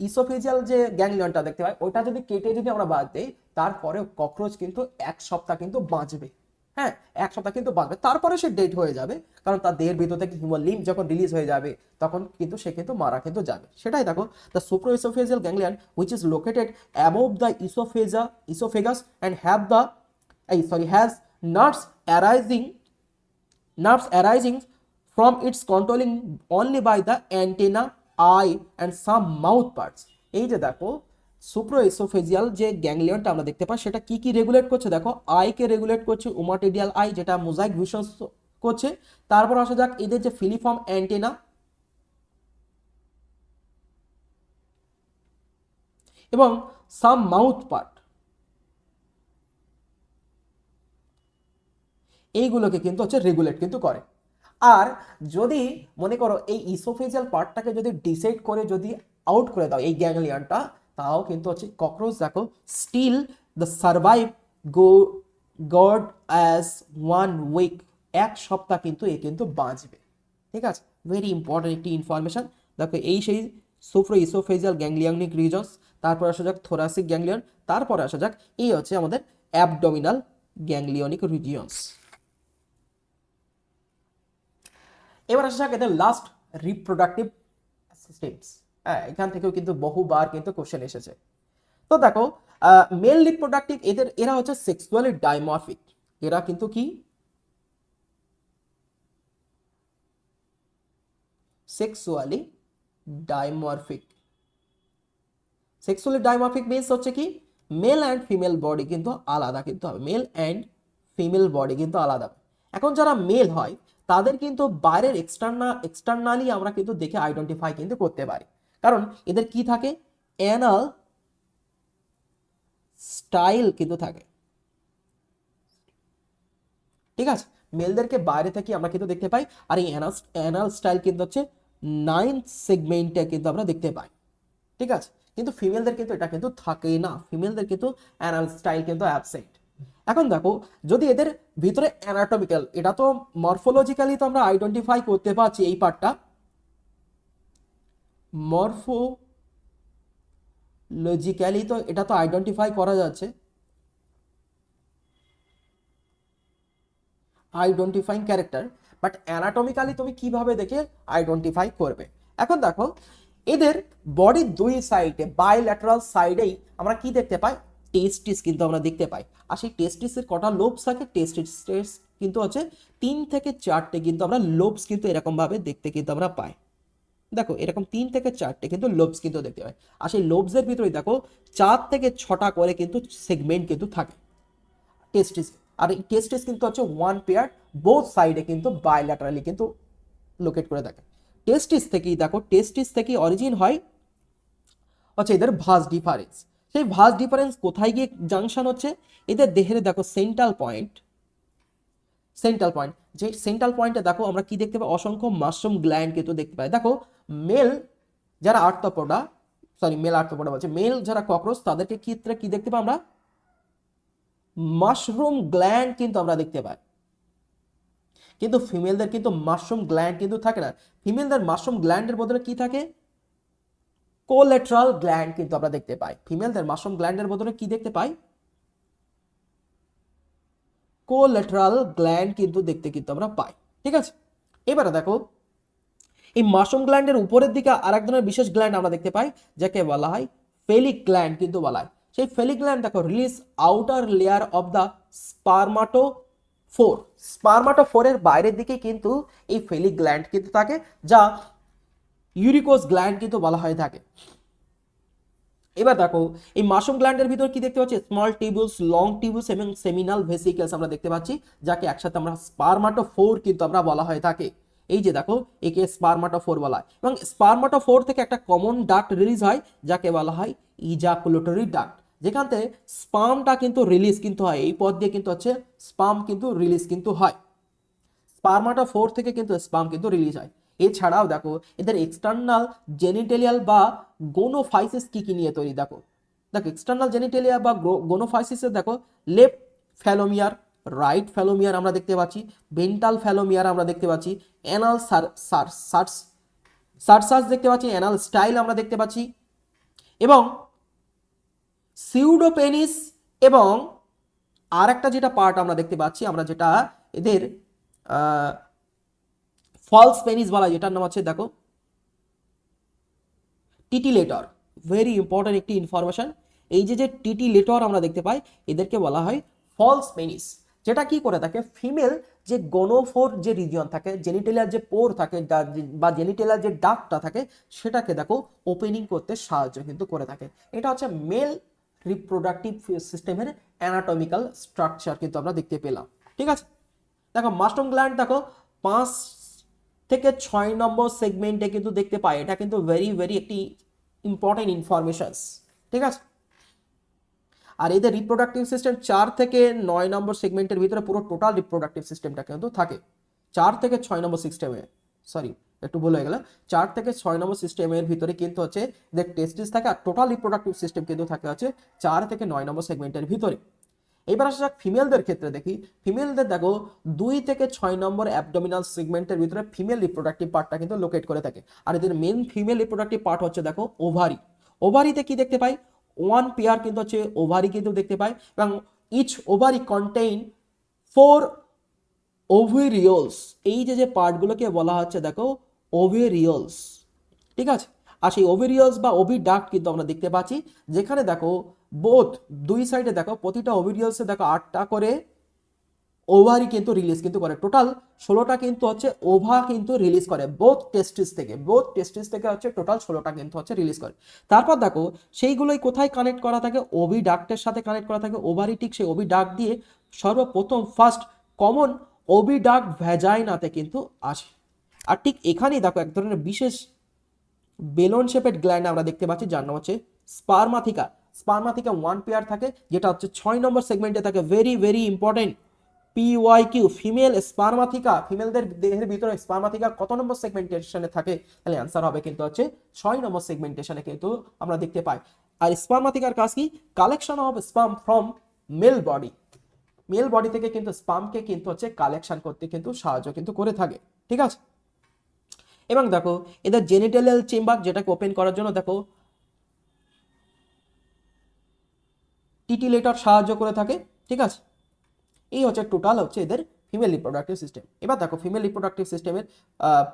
ইসোফেজিয়াল যে গ্যাংলিয়নটা দেখতে পাই ওটা যদি কেটে যদি আমরা বাদ দিই, তারপরে ককরোচ কিন্তু 1 সপ্তাহ কিন্তু বাঁচবে। হ্যাঁ, 1 সপ্তাহ কিন্তু বাঁচবে, তারপরে সে ডেড হয়ে যাবে, কারণ তার দেহের ভিতর থেকে হিমোলিম্ফ যখন রিলিজ হয়ে যাবে তখন কিন্তু সে কিন্তু মারা কিন্তু যাবে। সেটাই দেখো the সুপ্রো oesophageal ganglion which is located above the oesophagus and have the has nerves arising from its controlling only by the antenna, eye and some mouth parts। এই যে দেখো সুপ্রোএসোফেজিয়াল যে গ্যাংলিয়নটা আমরা দেখতে পাই সেটা কি কি রেগুলেট করছে, দেখো আইকে রেগুলেট করছে ওমাটেডিয়াল আই, যেটা মোজাইক ভিশন করছে। তারপর আসা যাক এদের যে ফিলিফর্ম অ্যান্টেনা এবং সাম মাউথ পার্ট। এইগুলোকে কিন্তু হচ্ছে রেগুলেট কিন্তু করে। আর যদি মনে করো এই ইসোফেজিয়াল পার্টটাকে যদি ডিসাইড করে যদি আউট করে দাও এই গ্যাংলিয়নটা, তাও কিন্তু হচ্ছে ককরোচ দেখো still the survive go god as 1 week, 1 সপ্তাহ কিন্তু এ কিন্তু বাঁচবে। ঠিক আছে, ভেরি ইম্পর্টেন্ট একটি ইনফরমেশন। দেখো এই সেই সুপ্রো ইসোফেজিয়াল গ্যাংলিয়নিক রিজনস, তারপর আসা যাক থোরাসিক গ্যাংলিয়ন, তারপরে আসা যাক এই হচ্ছে আমাদের অ্যাবডোমিনাল গ্যাংলিয়নিক রিজিয়নস। এবার আসা যাক এদের লাস্ট রিপ্রোডাক্টিভ সিস্টেমস। হ্যাঁ, এখান থেকেও কিন্তু বহুবার কিন্তু কোশ্চেন এসেছে। তো দেখো মেল রিপ্রোডাক্টিভ এরা হচ্ছে সেক্সুয়ালি ডাইমরফিক। এরা কিন্তু কি sexually dimorphic. Sexually dimorphic means হচ্ছে কি মেল অ্যান্ড ফিমেল বডি কিন্তু আলাদা কিন্তু হবে, মেল অ্যান্ড ফিমেল বডি কিন্তু আলাদা। এখন যারা মেল হয় তাদের কিন্তু বাইরের এক্সটার্নালি আমরা কিন্তু দেখে আইডেন্টিফাই কিন্তু করতে পারি, কারণ এদের কি থাকে অ্যানাল স্টাইল কিন্তু থাকে। ঠিক আছে, মেলদেরকে বাইরে থেকে আমরা কিন্তু দেখতে পাই, আর এই অ্যানাল স্টাইল কিন্তু হচ্ছে 9th সেগমেন্টে কিন্তু আমরা দেখতে পাই। ঠিক আছে, কিন্তু ফিমেলদের কিন্তু এটা কিন্তু থাকেই না, ফিমেলদের কিন্তু অ্যানাল স্টাইল কিন্তু অ্যাবসেন্ট। এখন দেখো যদি এদের ভিতরে অ্যানাটমিক্যাল, এটা তো মরফোলজিক্যালি তো আমরা আইডেন্টিফাই করতে পারছি, এই পার্টটা মরফোলজিক্যালি তো এটা তো আইডেন্টিফাই করা যাচ্ছে, আইডেন্টিফাইং ক্যারেক্টার, বাট অ্যানাটমিক্যালি তুমি কিভাবে দেখে আইডেন্টিফাই করবে। এখন দেখো এদের বডির 2 সাইডে বাইল্যাটারাল সাইডেই আমরা কি দেখতে পাই টেস্টিস কিন্তু আমরা দেখতে পাই। আর সেই টেস্টিসের কটা লোবস থাকে, টেস্টিস কিন্তু হচ্ছে 3 থেকে 4টে কিন্তু আমরা লোবস কিন্তু এরকম ভাবে দেখতে কিন্তু আমরা পাই। দেখো এরকম 3 থেকে 4টে কিন্তু লোবস কিন্তু দেখতে পাই, আর সেই লোবসের ভিতরে দেখো 4 থেকে 6টা করে কিন্তু সেগমেন্ট কিন্তু থাকে টেস্টিস। আর এই টেস্টিস কিন্তু হচ্ছে 1 পেয়ার, বোথ সাইডে কিন্তু বাইল্যাটারালি কিন্তু লোকেট করে থাকে। টেস্টিস থেকেই অরিজিন হয় হচ্ছে এদের ভাস ডিফারেন্স। সেই ভাস ডিফারেন্স কোথায় গিয়ে জাংশন হচ্ছে এদের দেহের দেখো সেন্ট্রাল পয়েন্ট যে সেন্ট্রাল পয়েন্টে দেখো আমরা কি দেখতে পাই অসংখ্য মাশরুম গ্ল্যান্ড কিন্তু দেখতে পাই। দেখো মেল যারা আর্থ্রোপোডা, মেল যারা ককরোচ তাদেরকে ক্ষেত্রে কি দেখতে পাই আমরা মাশরুম গ্ল্যান্ড কিন্তু আমরা দেখতে পাই, কিন্তু ফিমেলদের কিন্তু মাশরুম গ্ল্যান্ড কিন্তু থাকে না। ফিমেলদের মাশরুম গ্ল্যান্ডের বদলে কি থাকে কোলেট্রাল গ্ল্যান্ড কিন্তু আমরা দেখতে পাই। ফিমেলদের মাশরুম গ্ল্যান্ডের বদলে কি দেখতে পাই কোলেট্রাল গ্ল্যান্ড কিন্তু দেখতে কিন্তু আমরা পাই। ঠিক আছে, এবারে দেখো এই মাশরুম গ্ল্যান্ডের উপরের দিকে আরেক ধরনের বিশেষ গ্ল্যান্ড আমরা দেখতে পাই যাকে বলা হয় ফেলিক গ্ল্যান্ড কিন্তু বলা হয়। সেই ফেলিক গ্ল্যান্ড দেখো release outer layer of the স্পার্মাটোফোরের বাইরের দিকে কিন্তু এই ফেলিক গ্ল্যান্ড কিন্তু থাকে, যা ইউরিকোস গ্ল্যান্ড কিন্তু বলা হয়ে থাকে। এবার দেখো এই মাশরুম গ্ল্যান্ডের ভিতর কি দেখতে পাচ্ছি স্মল টিউবুলস, লং টিউবুলস এবং সেমিনাল ভেসিকেলস আমরা দেখতে পাচ্ছি, যাকে একসাথে আমরা স্পার্মাটোফোর কিন্তু আমরা বলা হয়ে থাকে। এই যে দেখো একে স্পার্মাটোফোর বলা হয়, এবং স্পার্মাটোফোর থেকে একটা কমন ডাক্ট রিলিজ হয় যাকে বলা হয় ইজাকুলেটরি ডাক্ট, যেখান থেকে স্পার্মটা কিন্তু রিলিজ কিন্তু হয়, এই পথ দিয়ে কিন্তু হচ্ছে স্পার্ম কিন্তু রিলিজ কিন্তু হয়, স্পার্মাটোফোর থেকে কিন্তু স্পার্ম কিন্তু রিলিজ হয়। এছাড়াও দেখো এদের এক্সটার্নাল জেনিটেলিয়াল বা গোনোফাইসিস কি কি নিয়ে তৈরি, দেখো এক্সটার্নাল জেনিটেলিয়া বা গোনোফাইসিসে দেখো লেফট ফ্যালোমিয়ার, রাইট ফ্যালোমিয়ার আমরা দেখতে পাচ্ছি, ভেন্টাল ফ্যালোমিয়ার আমরা দেখতে পাচ্ছি, অ্যানাল সারসাস দেখতে পাচ্ছি, অ্যানাল স্টাইল আমরা দেখতে পাচ্ছি, এবং সিউডোপেনিস, এবং আর একটা যেটা পার্ট আমরা দেখতে পাচ্ছি আমরা যেটা এদের ফলস পেনিস বলা, যেটার নাম হচ্ছে দেখো টিটিলেটর। ভেরি ইম্পর্টেন্ট একটি ইনফরমেশন, এই যে টিটিলেটর আমরা দেখতে পাই এদেরকে বলা হয় ফলস পেনিস, যেটা কি করে থাকে ফিমেল যে গনোফোর যে রিজিয়ন থাকে, জেনিটেলিয়ার যে পোর থাকে বা জেনিটেলিয়ার যে ডাক্টটা থাকে সেটাকে দেখো ওপেনিং করতে সাহায্য কিন্তু করে থাকে। এটা হচ্ছে মেল রিপ্রোডাক্টিভ সিস্টেমের অ্যানাটমিক্যাল স্ট্রাকচার কিন্তু আমরা দেখতে পেলাম। ঠিক আছে, দেখো মাশরুম গ্ল্যান্ড দেখো 5 থেকে 6 নম্বর সেগমেন্টে কিন্তু দেখতে পাই, এটা কিন্তু ভেরি একটি ইম্পর্টেন্ট ইনফরমেশনস। ঠিক আছে, আর এদের রিপ্রোডাক্টিভ সিস্টেম 4 থেকে 9 নম্বর সেগমেন্টের ভিতরে পুরো টোটাল রিপ্রোডাক্টিভ সিস্টেমটা কিন্তু থাকে। 4 থেকে 6 নম্বর সিস্টেমে, সরি একটু ভুল হয়ে গেল, 4 থেকে 6 নম্বর সিস্টেমের ভিতরে কিন্তু হচ্ছে যে টেস্টিস থাকে, আর টোটাল রিপ্রোডাক্টিভ সিস্টেম কিন্তু থাকে হচ্ছে 4 থেকে 9 নম্বর সেগমেন্টের ভিতরে। এবার আসা যাক ফিমেলদের ক্ষেত্রে দেখি। ফিমেলদের দেখো 2 থেকে 6 নম্বর অ্যাবডোমিনাল সেগমেন্টের ভিতরে ফিমেল রিপ্রোডাক্টিভ পার্টটা কিন্তু লোকেট করে থাকে। আর এদের মেন ফিমেল রিপ্রোডাক্টিভ পার্ট হচ্ছে দেখো ওভারি। ওভারিতে কি দেখতে পাই, 1 পেয়ার কিন্তু হচ্ছে ওভারি কিন্তু দেখতে পাই, এবং ইচ ওভারি কন্টেইন 4 ওভিরিওলস। এই যে পার্টগুলোকে বলা হচ্ছে দেখো ওভিরিওলস, ঠিক আছে। আর সেই ওভিরিওলস বা ওভিডাক্ট কিন্তু আমরা দেখতে পাচ্ছি, যেখানে দেখো বোথ দুই সাইডে দেখো প্রতিটা ওভিরিওলসে দেখো 8টা করে ওভারি কিন্তু রিলিজ কিন্তু করে, টোটাল 16টা কিন্তু হচ্ছে ওভা কিন্তু রিলিজ করে বোথ টেস্টিস থেকে হচ্ছে টোটাল 16টা কিন্তু হচ্ছে রিলিজ করে। তারপর দেখো সেইগুলোই কোথায় কানেক্ট করা থাকে, ওভিডাক্টের সাথে কানেক্ট করা থাকে। ওভারি ঠিক সেই ওভিডাক্ট দিয়ে সর্বপ্রথম ফার্স্ট কমন ওভিডাক্ট ভ্যাজাইনাতে কিন্তু আসে। আর ঠিক এখানেই দেখো এক ধরনের বিশেষ বেলন শেপেড গ্ল্যান্ড আমরা দেখতে পাচ্ছি, যার নাম হচ্ছে স্পারমাথিকা। স্পারমাথিকা 1 পেয়ার থাকে, যেটা হচ্ছে 6 নম্বর সেগমেন্টে থাকে। Very very important PYQ, female spermatheca, ফিমেলদের দেহের ভিতরে স্পারমাথিকা কত নম্বর সেগমেন্টেশনে থাকে, তাহলে অ্যান্সার হবে কিন্তু হচ্ছে 6 নম্বর সেগমেন্টেশনে কিন্তু আমরা দেখতে পাই। আর স্পারমাথিকার কাজ কি, collection of sperm from male body. Male body থেকে কিন্তু স্পার্মকে কিন্তু হচ্ছে কালেকশন করতে কিন্তু সাহায্য কিন্তু করে থাকে, ঠিক আছে। এবং দেখো এদের জেনিটালিয়াল চেম্বার, যেটাকে ওপেন করার জন্য দেখো টিটিলেটর সাহায্য করে থাকে, ঠিক আছে। এই হচ্ছে টোটাল হচ্ছে এদের ফিমেল রিপ্রোডাক্টিভ সিস্টেম। এবার দেখো ফিমেল রিপ্রোডাক্টিভ সিস্টেমের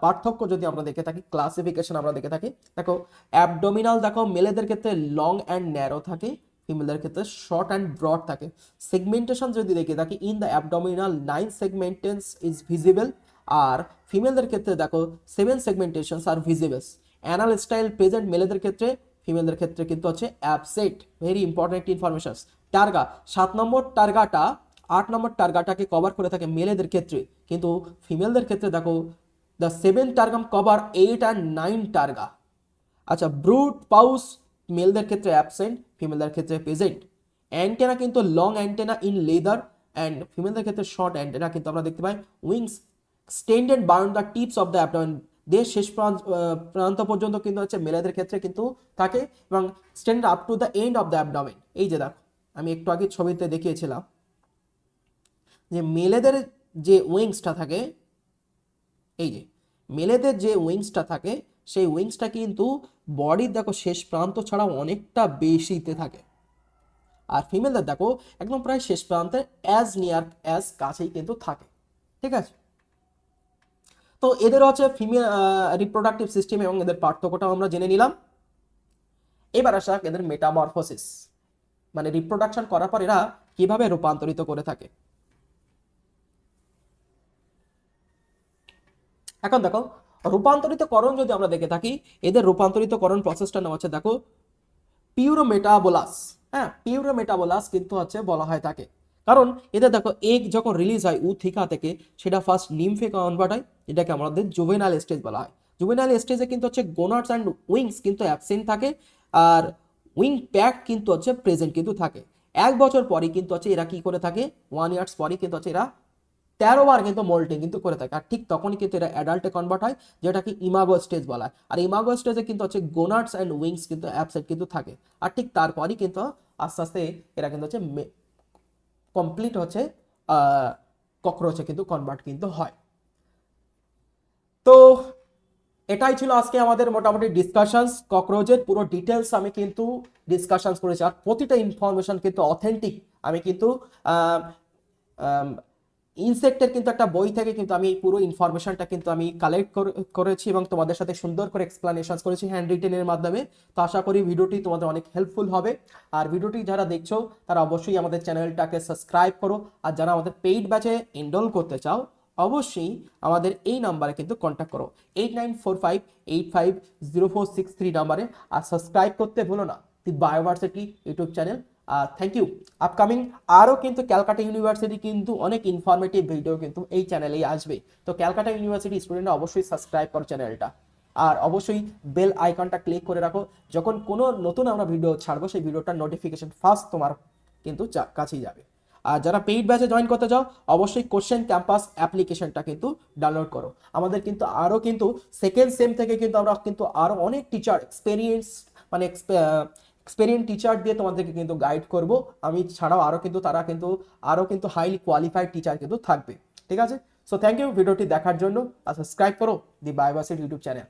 পার্থক্য যদি আমরা দেখে থাকি, ক্লাসিফিকেশন আমরা দেখে থাকি, দেখো অ্যাবডোমিনাল দেখো মেলেদের ক্ষেত্রে লং অ্যান্ড ন্যারো থাকে, ফিমেলদের ক্ষেত্রে শর্ট অ্যান্ড ব্রড থাকে। সেগমেন্টেশন যদি দেখে থাকি, in the abdominal 9 segmentation is visible, আর ফিমেলদের ক্ষেত্রে দেখো 7 সেগমেন্টেশনস আর ভিজিবলস। অ্যানাল স্টাইল প্রেজেন্ট মেলেদের ক্ষেত্রে, ফিমেলদের ক্ষেত্রে কিন্তু হচ্ছে absent. Very important informations. Terga 7 number টার্গাটা 8 নম্বর টার্গাটাকে কভার করে থাকে মেলেদের ক্ষেত্রে, কিন্তু ফিমেলদের ক্ষেত্রে দেখো the 7 tergum cover 8 and 9 terga. আচ্ছা, ব্রুড পাউস মেলদের ক্ষেত্রে অ্যাবসেন্ট, ফিমেলদের ক্ষেত্রে প্রেজেন্ট। অ্যান্টেনা কিন্তু লং অ্যান্টেনা ইন লেদার, অ্যান্ড ফিমেলদের ক্ষেত্রে শর্ট অ্যান্টেনা কিন্তু আমরা দেখতে পাই। Wings extended beyond the tips of the abdomen, দেশ শেষ প্রান্ত পর্যন্ত কিন্তু হচ্ছে মেলেদের ক্ষেত্রে কিন্তু থাকে, এবং extend up to the end of the abdomen. এই যে দেখো আমি একটু আগে ছবিতে দেখিয়েছিলাম যে মেলেদের যে উইংসটা থাকে, এই যে মেলেদের যে উইংসটা থাকে, সেই উইংসটা কিন্তু বডির দেখো শেষ প্রান্ত ছাড়াও অনেকটা বেশিতে থাকে। আর ফিমেলদের দেখো একদম প্রায় শেষ প্রান্তে অ্যাজ নিয়ার অ্যাজ কাছেই কিন্তু থাকে, ঠিক আছে। তো এদের হচ্ছে ফিমেল রিপ্রোডাক্টিভ সিস্টেম এবং এদের পার্থক্যটাও আমরা জেনে নিলাম। এবার আসা এদের মেটামরফোসিস, মানে রিপ্রোডাকশন করার পর এরা কিভাবে রূপান্তরিত করে থাকে। এখন দেখো রূপান্তরিতকরণ যদি আমরা দেখে থাকি, এদের রূপান্তরিতকরণ প্রসেসটা নাম হচ্ছে দেখো পিউরোমেটাবোলাস। হ্যাঁ, পিউরোমেটাবোলাস কিন্তু হচ্ছে বলা হয় তাকে, কারণ এদের দেখো এগ যখন রিলিজ হয় উথিকা থেকে, সেটা ফার্স্ট নিমফে কনভার্ট হয়, এটাকে আমাদের জুভেনাইল স্টেজ বলা হয়। জুভেনাইল স্টেজে কিন্তু হচ্ছে গোনাডস অ্যান্ড উইংস কিন্তু অ্যাবসেন্ট থাকে, আর উইং প্যাক কিন্তু হচ্ছে প্রেজেন্ট কিন্তু থাকে। 1 বছর পরই কিন্তু হচ্ছে এরা কি করে থাকে, 1 ইয়ার্স পরই কিন্তু হচ্ছে এরা 13 বার কিন্তু মোল্টিং কিন্তু করে থাকে, আর ঠিক তখনই কিন্তু এরা অ্যাডাল্টে কনভার্ট হয়, যেটাকে ইমাগো স্টেজ বলা হয়। আর ইমাগো স্টেজে কিন্তু হচ্ছে গোনাডস অ্যান্ড উইংস কিন্তু অ্যাবসেন্ট কিন্তু থাকে, আর ঠিক তারপরই কিন্তু আস্তে আস্তে এরা কিন্তু হচ্ছে কমপ্লিট হচ্ছে ককরোচে কিন্তু কনভার্ট কিন্তু হয়। তো এটাই ছিল আজকে আমাদের মোটামুটি ডিসকাশনস। ককরোচের পুরো ডিটেলস আমি কিন্তু ডিসকাশনস করেছি, আর প্রতিটা ইনফরমেশন কিন্তু অথেন্টিক। আমি কিন্তু ইনসেক্টের কিন্তু একটা বই থেকে কিন্তু আমি এই পুরো ইনফরমেশনটা কিন্তু আমি কালেক্ট করেছি এবং তোমাদের সাথে সুন্দর করে এক্সপ্লানেশন করেছি হ্যান্ড রিটেনের মাধ্যমে। তো আশা করি ভিডিওটি তোমাদের অনেক হেল্পফুল হবে। আর ভিডিওটি যারা দেখছো তারা অবশ্যই আমাদের চ্যানেলটাকে সাবস্ক্রাইব করো, আর যারা আমাদের পেইড ব্যাচে এনরোল করতে চাও অবশ্যই আমাদের এই নাম্বারে কিন্তু কন্ট্যাক্ট করো 8945850463 নাম্বারে, আর সাবস্ক্রাইব করতে ভুলো না the বায়োভার্সিটি YouTube channel. Thank you. Upcoming আরও কিন্তু ক্যালকাটা ইউনিভার্সিটি কিন্তু অনেক ইনফরমেটিভ ভিডিও কিন্তু এই চ্যানেলেই আসবে। তো ক্যালকাটা ইউনিভার্সিটি স্টুডেন্টরা অবশ্যই সাবস্ক্রাইব করো চ্যানেলটা, আর অবশ্যই বেল আইকনটা ক্লিক করে রাখো, যখন কোনো নতুন আমরা ভিডিও ছাড়বো সেই ভিডিওটার নোটিফিকেশন ফার্স্ট তোমার কিন্তু কাছেই যাবে। আর যারা পেইড ব্যাচে জয়েন করতে চাও অবশ্যই কোশ্চেন ক্যাম্পাস অ্যাপ্লিকেশনটা কিন্তু ডাউনলোড করো। আমাদের কিন্তু আরও কিন্তু সেকেন্ড সেম থেকে কিন্তু আমরা কিন্তু আরও অনেক টিচার মানে এক্সপেরিয়েন্স টিচার দিয়ে তোমাদেরকে কিন্তু গাইড করব। আমি ছাড়াও আরও কিন্তু হাইলি কোয়ালিফাইড টিচার কিন্তু থাকবে। ঠিক আছে, সো থ্যাংক ইউ ভিডিওটি দেখার জন্য। আর সাবস্ক্রাইব করো দি বায়োভার্সিটি ইউটিউব চ্যানেল।